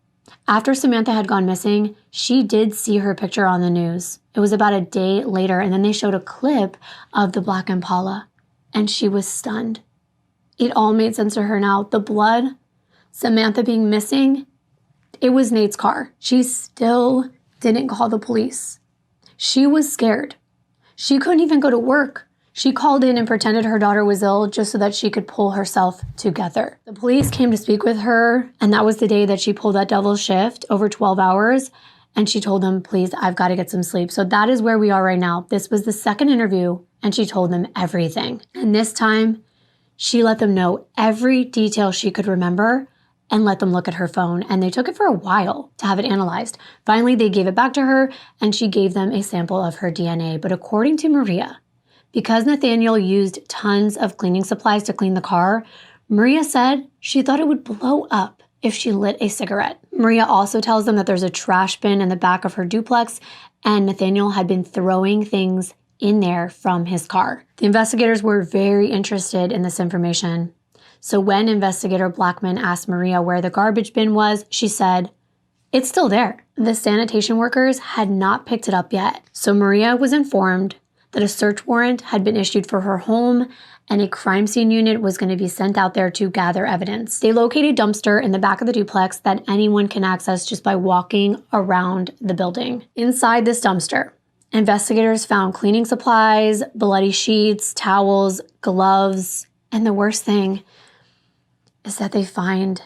After Samantha had gone missing, she did see her picture on the news. It was about a day later, and then they showed a clip of the black Impala, and she was stunned. It all made sense to her now. The blood, Samantha being missing, it was Nate's car. She still didn't call the police. She was scared. She couldn't even go to work. She called in and pretended her daughter was ill just so that she could pull herself together. The police came to speak with her, and that was the day that she pulled that double shift over 12 hours. And she told them, please, I've got to get some sleep. So that is where we are right now. This was the second interview, and she told them everything. And this time, she let them know every detail she could remember and let them look at her phone. And they took it for a while to have it analyzed. Finally, they gave it back to her, and she gave them a sample of her DNA. But according to Maria, because Nathaniel used tons of cleaning supplies to clean the car, Maria said she thought it would blow up if she lit a cigarette. Maria also tells them that there's a trash bin in the back of her duplex, and Nathaniel had been throwing things in there from his car. The investigators were very interested in this information. So when investigator Blackman asked Maria where the garbage bin was, she said, it's still there. The sanitation workers had not picked it up yet. So Maria was informed that a search warrant had been issued for her home and a crime scene unit was going to be sent out there to gather evidence. They located a dumpster in the back of the duplex that anyone can access just by walking around the building. Inside this dumpster, investigators found cleaning supplies, bloody sheets, towels, gloves, and the worst thing is that they find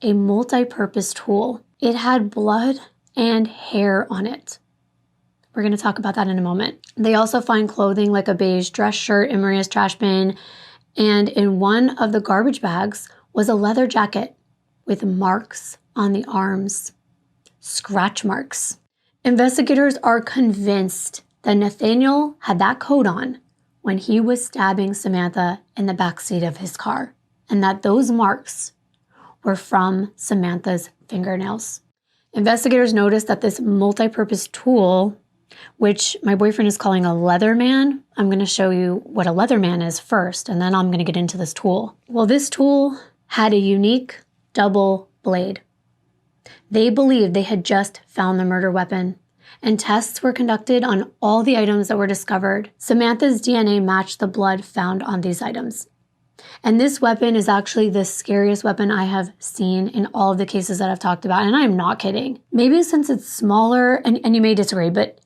a multi-purpose tool. It had blood and hair on it. We're going to talk about that in a moment. They also find clothing like a beige dress shirt in Maria's trash bin. And in one of the garbage bags was a leather jacket with marks on the arms, scratch marks. Investigators are convinced that Nathaniel had that coat on when he was stabbing Samantha in the backseat of his car, and that those marks were from Samantha's fingernails. Investigators noticed that this multi-purpose tool, which my boyfriend is calling a Leatherman. I'm going to show you what a Leatherman is first, and then I'm going to get into this tool. Well, this tool had a unique double blade. They believed they had just found the murder weapon, and tests were conducted on all the items that were discovered. Samantha's DNA matched the blood found on these items. And this weapon is actually the scariest weapon I have seen in all of the cases that I've talked about, and I'm not kidding. Maybe since it's smaller, and you may disagree, but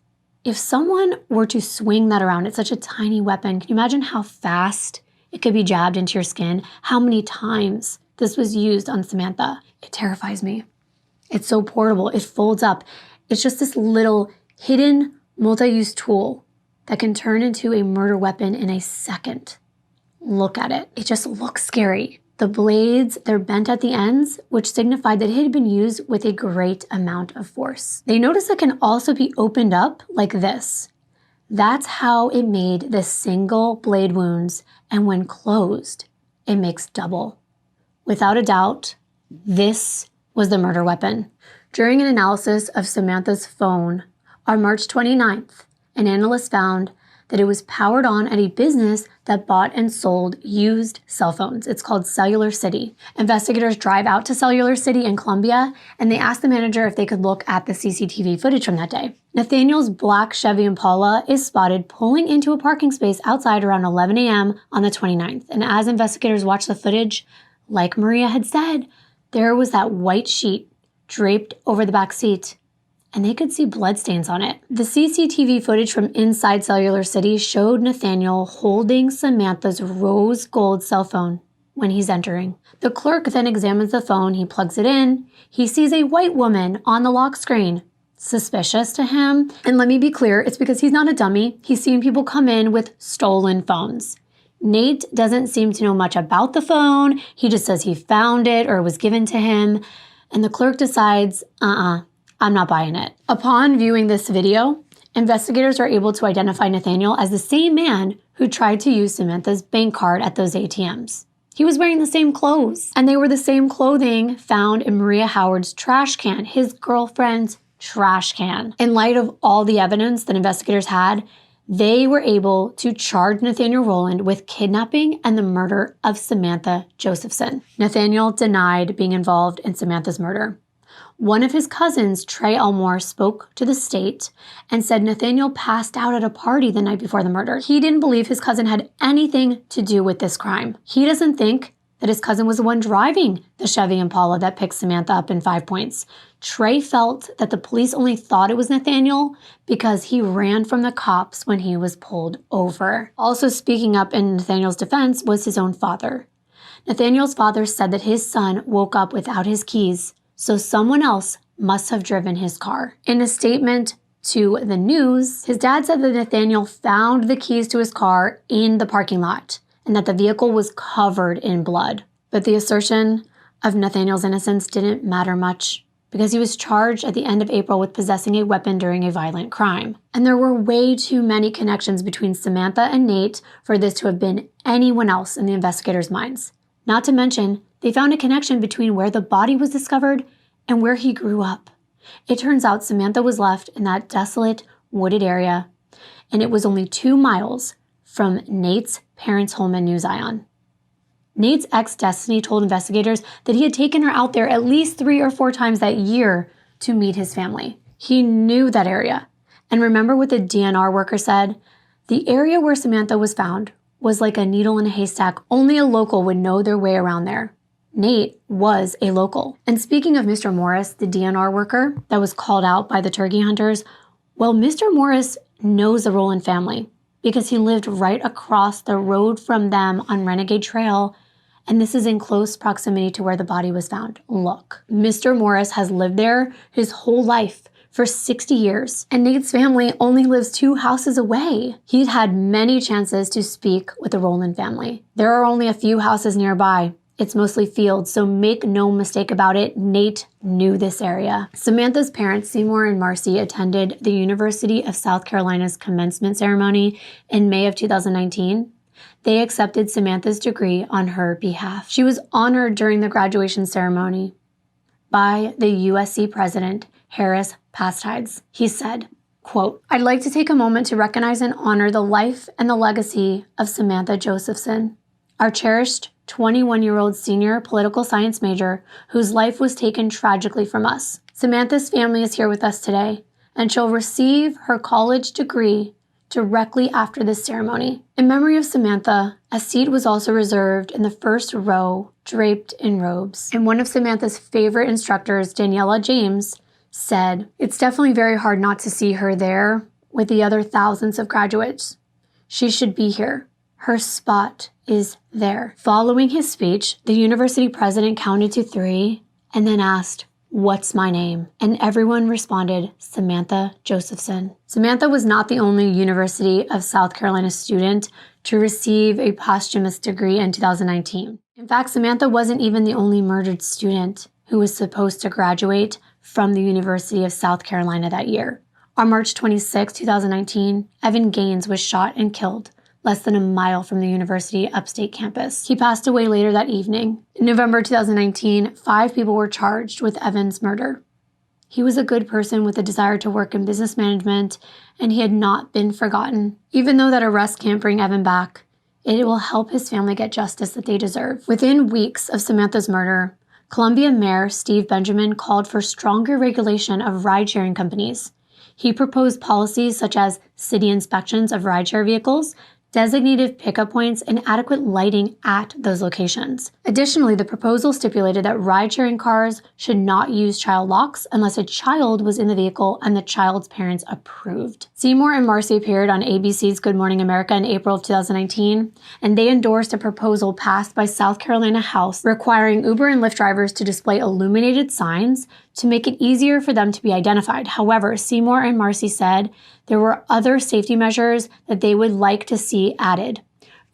if someone were to swing that around, it's such a tiny weapon. Can you imagine how fast it could be jabbed into your skin? How many times this was used on Samantha? It terrifies me. It's so portable. It folds up. It's just this little hidden multi-use tool that can turn into a murder weapon in a second. Look at it. It just looks scary. The blades, they're bent at the ends, which signified that it had been used with a great amount of force. They noticed it can also be opened up like this. That's how it made the single blade wounds, and when closed, it makes double. Without a doubt, this was the murder weapon. During an analysis of Samantha's phone on March 29th, an analyst found that it was powered on at a business that bought and sold used cell phones. It's called Cellular City. Investigators drive out to Cellular City in Columbia, and they ask the manager if they could look at the CCTV footage from that day. Nathaniel's black Chevy Impala is spotted pulling into a parking space outside around 11 a.m. on the 29th. And as investigators watch the footage, like Maria had said, there was that white sheet draped over the back seat, and they could see bloodstains on it. The CCTV footage from inside Cellular City showed Nathaniel holding Samantha's rose gold cell phone when he's entering. The clerk then examines the phone, he plugs it in, he sees a white woman on the lock screen. Suspicious to him, and let me be clear, it's because he's not a dummy. He's seen people come in with stolen phones. Nate doesn't seem to know much about the phone, he just says he found it or it was given to him, and the clerk decides, I'm not buying it. Upon viewing this video, investigators are able to identify Nathaniel as the same man who tried to use Samantha's bank card at those ATMs. He was wearing the same clothes, and they were the same clothing found in Maria Howard's trash can, his girlfriend's trash can. In light of all the evidence that investigators had, they were able to charge Nathaniel Rowland with kidnapping and the murder of Samantha Josephson. Nathaniel denied being involved in Samantha's murder. One of his cousins, Trey Elmore, spoke to the state and said Nathaniel passed out at a party the night before the murder. He didn't believe his cousin had anything to do with this crime. He doesn't think that his cousin was the one driving the Chevy Impala that picked Samantha up in 5 Points. Trey felt that the police only thought it was Nathaniel because he ran from the cops when he was pulled over. Also speaking up in Nathaniel's defense was his own father. Nathaniel's father said that his son woke up without his keys, so someone else must have driven his car. In a statement to the news, his dad said that Nathaniel found the keys to his car in the parking lot and that the vehicle was covered in blood. But the assertion of Nathaniel's innocence didn't matter much because he was charged at the end of April with possessing a weapon during a violent crime. And there were way too many connections between Samantha and Nate for this to have been anyone else in the investigators' minds. Not to mention, they found a connection between where the body was discovered and where he grew up. It turns out Samantha was left in that desolate, wooded area, and it was only 2 miles from Nate's parents' home in New Zion. Nate's ex, Destiny, told investigators that he had taken her out there at least 3 or 4 times that year to meet his family. He knew that area. And remember what the DNR worker said? The area where Samantha was found was like a needle in a haystack. Only a local would know their way around there. Nate was a local. And speaking of Mr. Morris, the DNR worker that was called out by the turkey hunters, well, Mr. Morris knows the Rowland family because he lived right across the road from them on Renegade Trail, and this is in close proximity to where the body was found. Look, Mr. Morris has lived there his whole life for 60 years, and Nate's family only lives 2 houses away. He'd had many chances to speak with the Rowland family. There are only a few houses nearby. It's mostly fields, so make no mistake about it, Nate knew this area. Samantha's parents, Seymour and Marcy, attended the University of South Carolina's commencement ceremony in May of 2019. They accepted Samantha's degree on her behalf. She was honored during the graduation ceremony by the USC president, Harris Pastides. He said, quote, "I'd like to take a moment to recognize and honor the life and the legacy of Samantha Josephson, our cherished 21-year-old senior political science major whose life was taken tragically from us. Samantha's family is here with us today, and she'll receive her college degree directly after this ceremony. In memory of Samantha, a seat was also reserved in the first row, draped in robes. And one of Samantha's favorite instructors, Daniela James, said, "It's definitely very hard not to see her there with the other thousands of graduates. She should be here. Her spot is there." Following his speech, the university president counted to 3 and then asked, "What's my name?" And everyone responded, "Samantha Josephson." Samantha was not the only University of South Carolina student to receive a posthumous degree in 2019. In fact, Samantha wasn't even the only murdered student who was supposed to graduate from the University of South Carolina that year. On March 26, 2019, Evan Gaines was shot and killed less than a mile from the university upstate campus. He passed away later that evening. In November 2019, 5 people were charged with Evan's murder. He was a good person with a desire to work in business management, and he had not been forgotten. Even though that arrest can't bring Evan back, it will help his family get justice that they deserve. Within weeks of Samantha's murder, Columbia Mayor Steve Benjamin called for stronger regulation of ride-sharing companies. He proposed policies such as city inspections of rideshare vehicles, designated pickup points, and adequate lighting at those locations. Additionally, the proposal stipulated that ride-sharing cars should not use child locks unless a child was in the vehicle and the child's parents approved. Seymour and Marcy appeared on ABC's Good Morning America in April of 2019, and they endorsed a proposal passed by South Carolina House requiring Uber and Lyft drivers to display illuminated signs to make it easier for them to be identified. However, Seymour and Marcy said there were other safety measures that they would like to see added.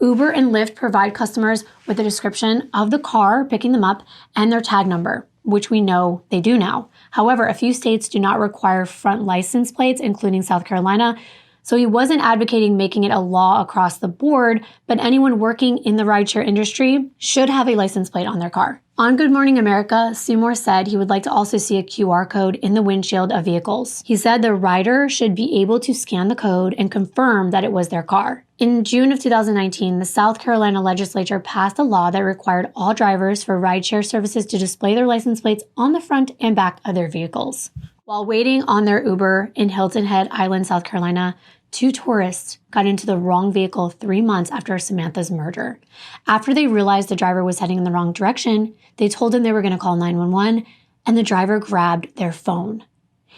Uber and Lyft provide customers with a description of the car picking them up and their tag number, which we know they do now. However, a few states do not require front license plates, including South Carolina, so he wasn't advocating making it a law across the board, but anyone working in the rideshare industry should have a license plate on their car. On Good Morning America, Seymour said he would like to also see a QR code in the windshield of vehicles. He said the rider should be able to scan the code and confirm that it was their car. In June of 2019, the South Carolina legislature passed a law that required all drivers for rideshare services to display their license plates on the front and back of their vehicles. While waiting on their Uber in Hilton Head Island, South Carolina, 2 tourists got into the wrong vehicle 3 months after Samantha's murder. After they realized the driver was heading in the wrong direction, they told him they were going to call 911, and the driver grabbed their phone.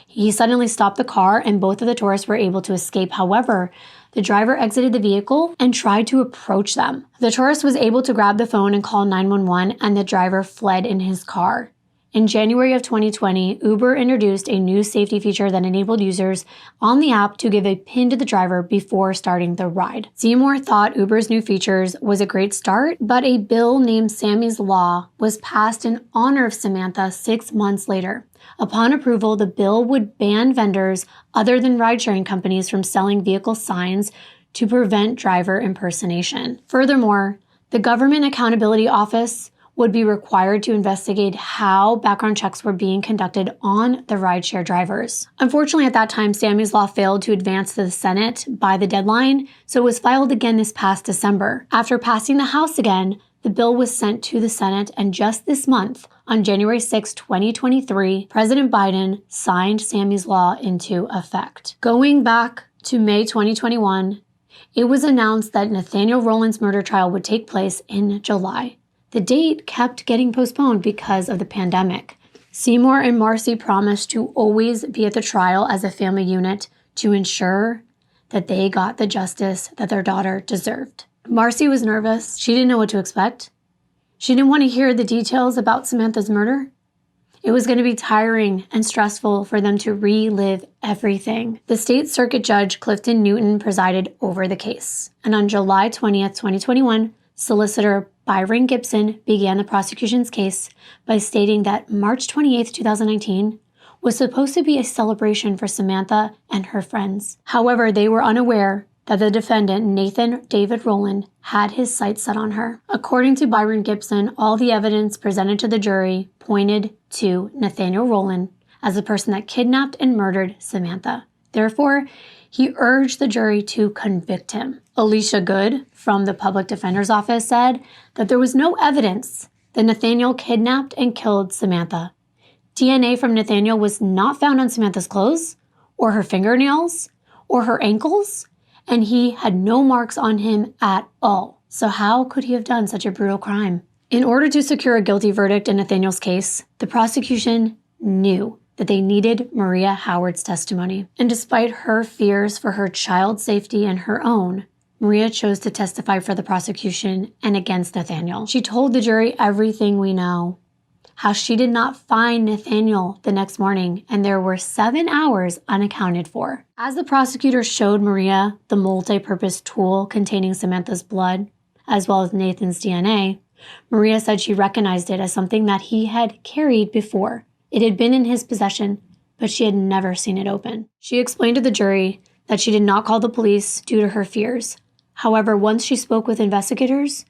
He suddenly stopped the car, and both of the tourists were able to escape. However, the driver exited the vehicle and tried to approach them. The tourist was able to grab the phone and call 911, and the driver fled in his car. In January of 2020, Uber introduced a new safety feature that enabled users on the app to give a PIN to the driver before starting the ride. Seymour thought Uber's new features was a great start, but a bill named Sammy's Law was passed in honor of Samantha 6 months later. Upon approval, the bill would ban vendors other than ride-sharing companies from selling vehicle signs to prevent driver impersonation. Furthermore, the Government Accountability Office would be required to investigate how background checks were being conducted on the rideshare drivers. Unfortunately, at that time, Sammy's Law failed to advance to the Senate by the deadline, so it was filed again this past December. After passing the House again, the bill was sent to the Senate, and just this month, on January 6, 2023, President Biden signed Sammy's Law into effect. Going back to May 2021, it was announced that Nathaniel Rowland's murder trial would take place in July. The date kept getting postponed because of the pandemic. Seymour and Marcy promised to always be at the trial as a family unit to ensure that they got the justice that their daughter deserved. Marcy was nervous. She didn't know what to expect. She didn't want to hear the details about Samantha's murder. It was going to be tiring and stressful for them to relive everything. The state circuit judge, Clifton Newton, presided over the case. And on July 20th, 2021, solicitor Byron Gibson began the prosecution's case by stating that March 28, 2019 was supposed to be a celebration for Samantha and her friends. However, they were unaware that the defendant, Nathan David Rowland, had his sights set on her. According to Byron Gibson, all the evidence presented to the jury pointed to Nathaniel Rowland as the person that kidnapped and murdered Samantha. Therefore, he urged the jury to convict him. Alicia Good from the public defender's office said that there was no evidence that Nathaniel kidnapped and killed Samantha. DNA from Nathaniel was not found on Samantha's clothes, or her fingernails, or her ankles, and he had no marks on him at all. So how could he have done such a brutal crime? In order to secure a guilty verdict in Nathaniel's case, the prosecution knew that they needed Maria Howard's testimony. And despite her fears for her child's safety and her own, Maria chose to testify for the prosecution and against Nathaniel. She told the jury everything we know. How she did not find Nathaniel the next morning, and there were 7 hours unaccounted for. As the prosecutor showed Maria the multi-purpose tool containing Samantha's blood, as well as Nathan's DNA, Maria said she recognized it as something that he had carried before. It had been in his possession, but she had never seen it open. She explained to the jury that she did not call the police due to her fears. However, once she spoke with investigators,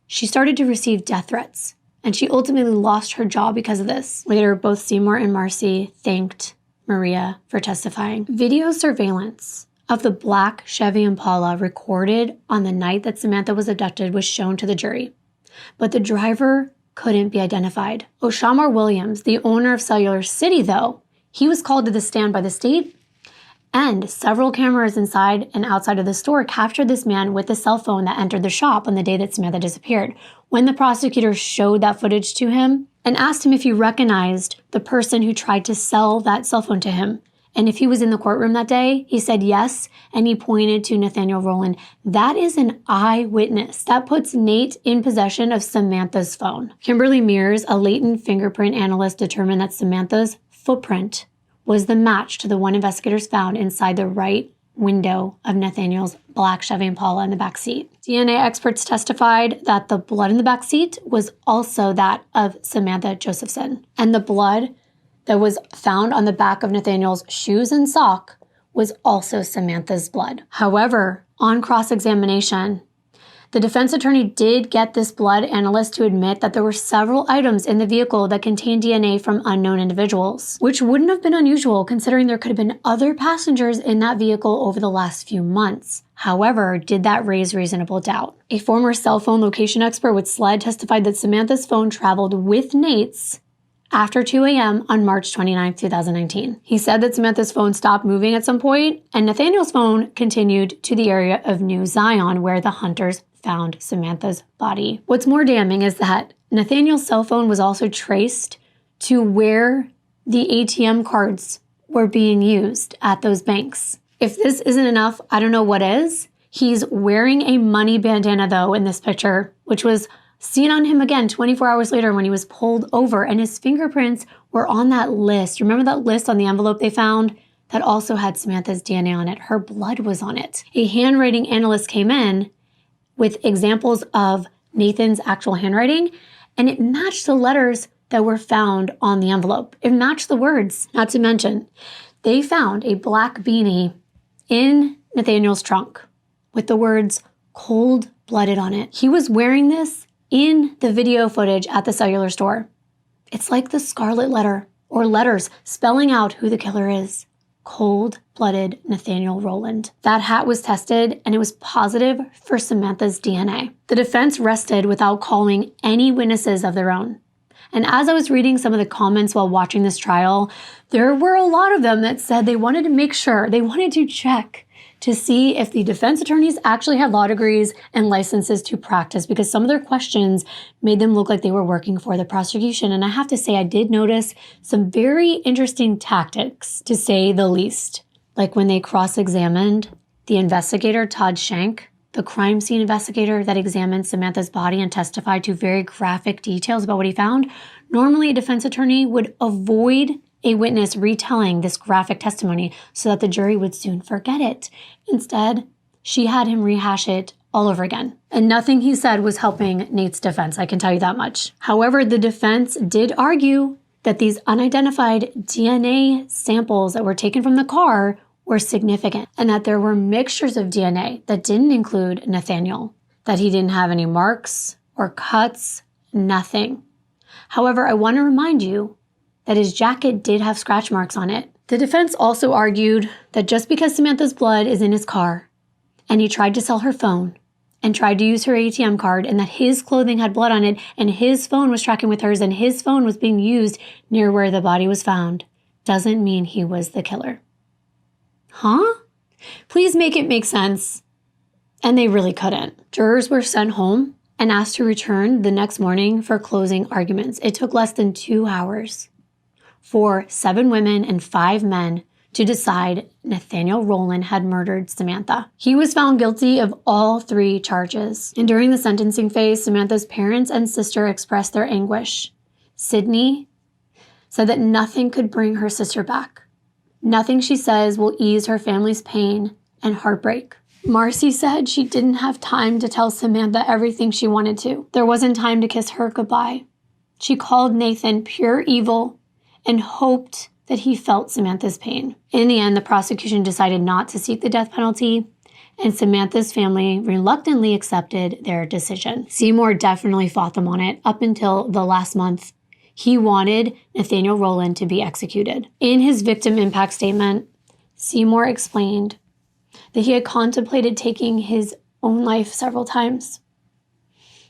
she started to receive death threats, and she ultimately lost her job because of this. Later, both Seymour and Marcy thanked Maria for testifying. Video surveillance of the black Chevy Impala recorded on the night that Samantha was abducted was shown to the jury, but the driver couldn't be identified. O'Shamar Williams, the owner of Cellular City, though, he was called to the stand by the state, and several cameras inside and outside of the store captured this man with a cell phone that entered the shop on the day that Samantha disappeared. When the prosecutor showed that footage to him and asked him if he recognized the person who tried to sell that cell phone to him, and if he was in the courtroom that day, he said yes, and he pointed to Nathaniel Rowland. That is an eyewitness. That puts Nate in possession of Samantha's phone. Kimbyrleigh Mears, a latent fingerprint analyst, determined that Samantha's footprint was the match to the one investigators found inside the right window of Nathaniel's black Chevy Impala in the back seat. DNA experts testified that the blood in the back seat was also that of Samantha Josephson, and the blood that was found on the back of Nathaniel's shoes and sock was also Samantha's blood. However, on cross-examination, the defense attorney did get this blood analyst to admit that there were several items in the vehicle that contained DNA from unknown individuals, which wouldn't have been unusual considering there could have been other passengers in that vehicle over the last few months. However, did that raise reasonable doubt? A former cell phone location expert with SLED testified that Samantha's phone traveled with Nate's after 2 a.m. on March 29, 2019. He said that Samantha's phone stopped moving at some point, and Nathaniel's phone continued to the area of New Zion, where the hunters found Samantha's body. What's more damning is that Nathaniel's cell phone was also traced to where the ATM cards were being used at those banks. If this isn't enough, I don't know what is. He's wearing a money bandana, though, in this picture, which was seen on him again 24 hours later when he was pulled over, and his fingerprints were on that list. Remember that list on the envelope they found that also had Samantha's DNA on it? Her blood was on it. A handwriting analyst came in with examples of Nathan's actual handwriting, and it matched the letters that were found on the envelope. It matched the words. Not to mention, they found a black beanie in Nathaniel's trunk with the words "cold-blooded" on it. He was wearing this in the video footage at the cellular store. It's like the scarlet letter, or letters spelling out who the killer is. Cold-blooded Nathaniel Rowland. That hat was tested, and it was positive for Samantha's DNA. The defense rested without calling any witnesses of their own. And as I was reading some of the comments while watching this trial, there were a lot of them that said they wanted to make sure, they wanted to check to see if the defense attorneys actually had law degrees and licenses to practice, because some of their questions made them look like they were working for the prosecution. And I have to say, I did notice some very interesting tactics, to say the least. Like when they cross-examined the investigator, Todd Shank, the crime scene investigator that examined Samantha's body and testified to very graphic details about what he found. Normally, a defense attorney would avoid a witness retelling this graphic testimony so that the jury would soon forget it. Instead, she had him rehash it all over again. And nothing he said was helping Nate's defense, I can tell you that much. However, the defense did argue that these unidentified DNA samples that were taken from the car were significant, and that there were mixtures of DNA that didn't include Nathaniel, that he didn't have any marks or cuts, nothing. However, I want to remind you that his jacket did have scratch marks on it. The defense also argued that just because Samantha's blood is in his car, and he tried to sell her phone, and tried to use her ATM card, and that his clothing had blood on it, and his phone was tracking with hers, and his phone was being used near where the body was found, doesn't mean he was the killer. Huh? Please make it make sense. And they really couldn't. Jurors were sent home and asked to return the next morning for closing arguments. It took less than 2 hours for 7 women and 5 men to decide Nathaniel Rowland had murdered Samantha. He was found guilty of all 3 charges. And during the sentencing phase, Samantha's parents and sister expressed their anguish. Sydney said that nothing could bring her sister back. Nothing, she says, will ease her family's pain and heartbreak. Marcy said she didn't have time to tell Samantha everything she wanted to. There wasn't time to kiss her goodbye. She called Nathan pure evil and hoped that he felt Samantha's pain. In the end, the prosecution decided not to seek the death penalty, and Samantha's family reluctantly accepted their decision. Seymour definitely fought them on it up until the last month. He wanted Nathaniel Rowland to be executed. In his victim impact statement, Seymour explained that he had contemplated taking his own life several times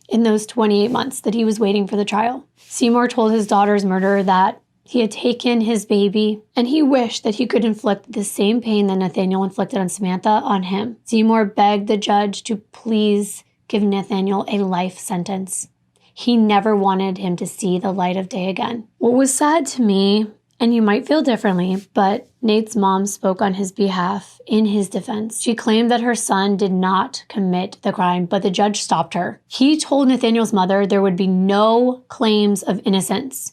in those 28 months that he was waiting for the trial. Seymour told his daughter's murderer that he had taken his baby and he wished that he could inflict the same pain that Nathaniel inflicted on Samantha on him. Seymour begged the judge to please give Nathaniel a life sentence. He never wanted him to see the light of day again. What was sad to me, and you might feel differently, but Nate's mom spoke on his behalf in his defense. She claimed that her son did not commit the crime, but the judge stopped her. He told Nathaniel's mother there would be no claims of innocence.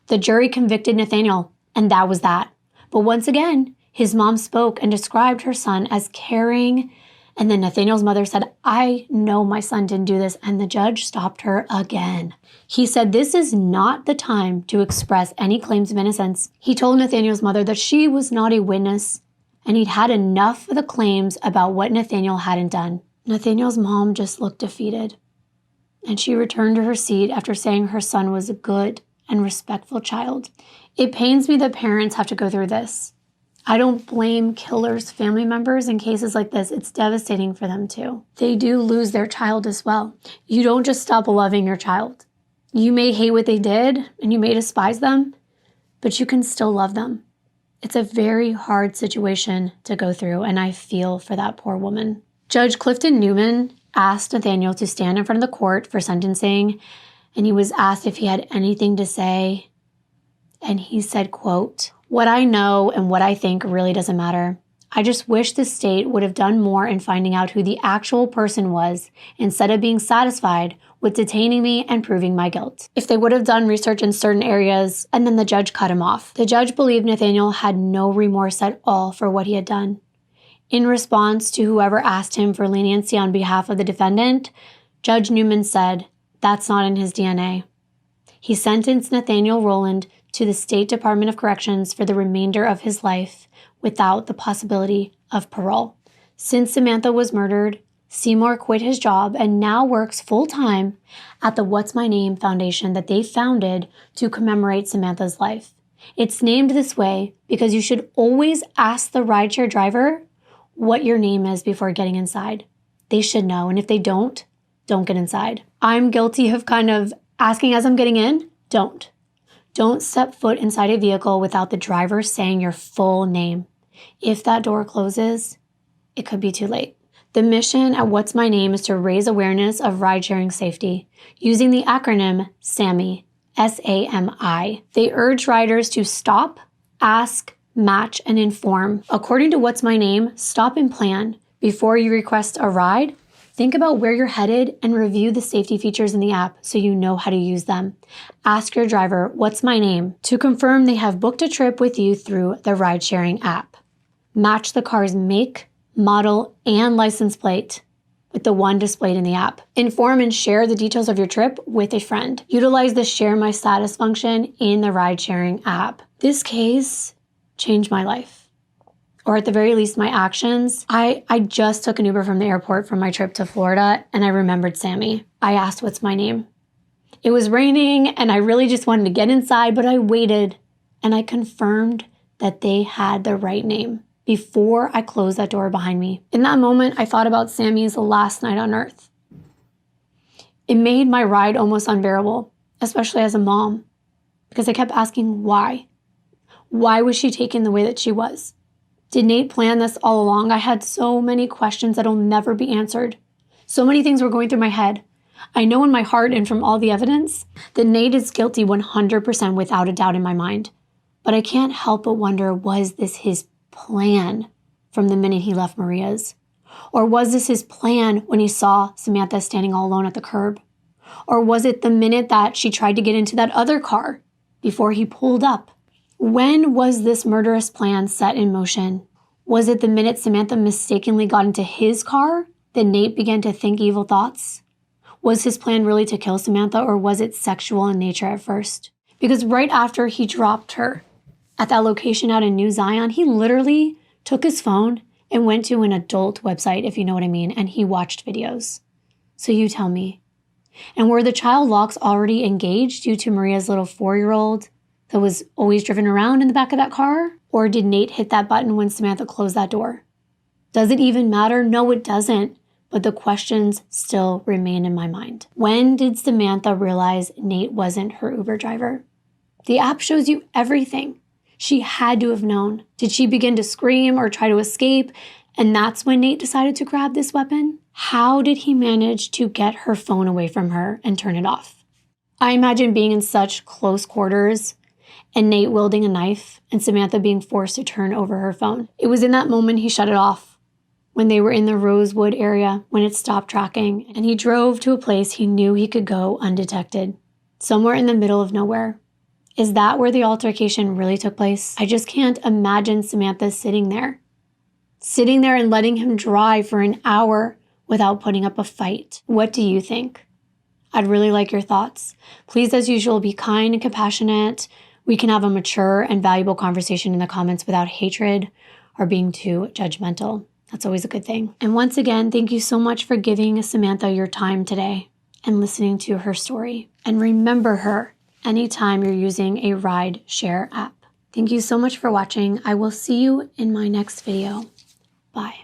The jury convicted Nathaniel, and that was that. But once again, his mom spoke and described her son as caring. And then Nathaniel's mother said, I know my son didn't do this. And the judge stopped her again. He said, this is not the time to express any claims of innocence. He told Nathaniel's mother that she was not a witness and he'd had enough of the claims about what Nathaniel hadn't done. Nathaniel's mom just looked defeated. And she returned to her seat after saying her son was a good and respectful child. It pains me that parents have to go through this. I don't blame killers' family members in cases like this. It's devastating for them too. They do lose their child as well. You don't just stop loving your child. You may hate what they did and you may despise them, but you can still love them. It's a very hard situation to go through, and I feel for that poor woman. Judge Clifton Newman asked Nathaniel to stand in front of the court for sentencing, and he was asked if he had anything to say. And he said, quote, "What I know and what I think really doesn't matter. I just wish the state would have done more in finding out who the actual person was instead of being satisfied with detaining me and proving my guilt. If they would have done research in certain areas," and then the judge cut him off. The judge believed Nathaniel had no remorse at all for what he had done. In response to whoever asked him for leniency on behalf of the defendant, Judge Newman said, "That's not in his DNA." He sentenced Nathaniel Rowland to the State Department of Corrections for the remainder of his life without the possibility of parole. Since Samantha was murdered, Seymour quit his job and now works full-time at the What's My Name Foundation that they founded to commemorate Samantha's life. It's named this way because you should always ask the rideshare driver what your name is before getting inside. They should know, and if they don't get inside. I'm guilty of kind of asking as I'm getting in, don't. Don't step foot inside a vehicle without the driver saying your full name. If that door closes, it could be too late. The mission at What's My Name is to raise awareness of ride-sharing safety using the acronym SAMI, S-A-M-I. They urge riders to stop, ask, match, and inform. According to What's My Name, stop and plan. Before you request a ride, think about where you're headed and review the safety features in the app so you know how to use them. Ask your driver, "What's my name?" to confirm they have booked a trip with you through the ride-sharing app. Match the car's make, model, and license plate with the one displayed in the app. Inform and share the details of your trip with a friend. Utilize the Share My Status function in the ride-sharing app. This case changed my life. Or at the very least, my actions. I just took an Uber from the airport from my trip to Florida, and I remembered Sammy. I asked, "What's my name?" It was raining, and I really just wanted to get inside, but I waited, and I confirmed that they had the right name before I closed that door behind me. In that moment, I thought about Sammy's last night on Earth. It made my ride almost unbearable, especially as a mom, because I kept asking why. Why was she taken the way that she was? Did Nate plan this all along? I had so many questions that'll never be answered. So many things were going through my head. I know in my heart and from all the evidence that Nate is guilty 100% without a doubt in my mind. But I can't help but wonder, was this his plan from the minute he left Maria's? Or was this his plan when he saw Samantha standing all alone at the curb? Or was it the minute that she tried to get into that other car before he pulled up? When was this murderous plan set in motion? Was it the minute Samantha mistakenly got into his car that Nate began to think evil thoughts? Was his plan really to kill Samantha, or was it sexual in nature at first? Because right after he dropped her at that location out in New Zion, he literally took his phone and went to an adult website, if you know what I mean, and he watched videos. So you tell me. And were the child locks already engaged due to Maria's little 4-year-old that was always driven around in the back of that car? Or did Nate hit that button when Samantha closed that door? Does it even matter? No, it doesn't. But the questions still remain in my mind. When did Samantha realize Nate wasn't her Uber driver? The app shows you everything. She had to have known. Did she begin to scream or try to escape? And that's when Nate decided to grab this weapon? How did he manage to get her phone away from her and turn it off? I imagine being in such close quarters and Nate wielding a knife and Samantha being forced to turn over her phone. It was in that moment he shut it off, when they were in the Rosewood area, when it stopped tracking, and he drove to a place he knew he could go undetected, somewhere in the middle of nowhere. Is that where the altercation really took place? I just can't imagine Samantha sitting there and letting him drive for an hour without putting up a fight. What do you think? I'd really like your thoughts. Please, as usual, be kind and compassionate. We can have a mature and valuable conversation in the comments without hatred or being too judgmental. That's always a good thing. And once again, thank you so much for giving Samantha your time today and listening to her story. And remember her anytime you're using a ride-share app. Thank you so much for watching. I will see you in my next video. Bye.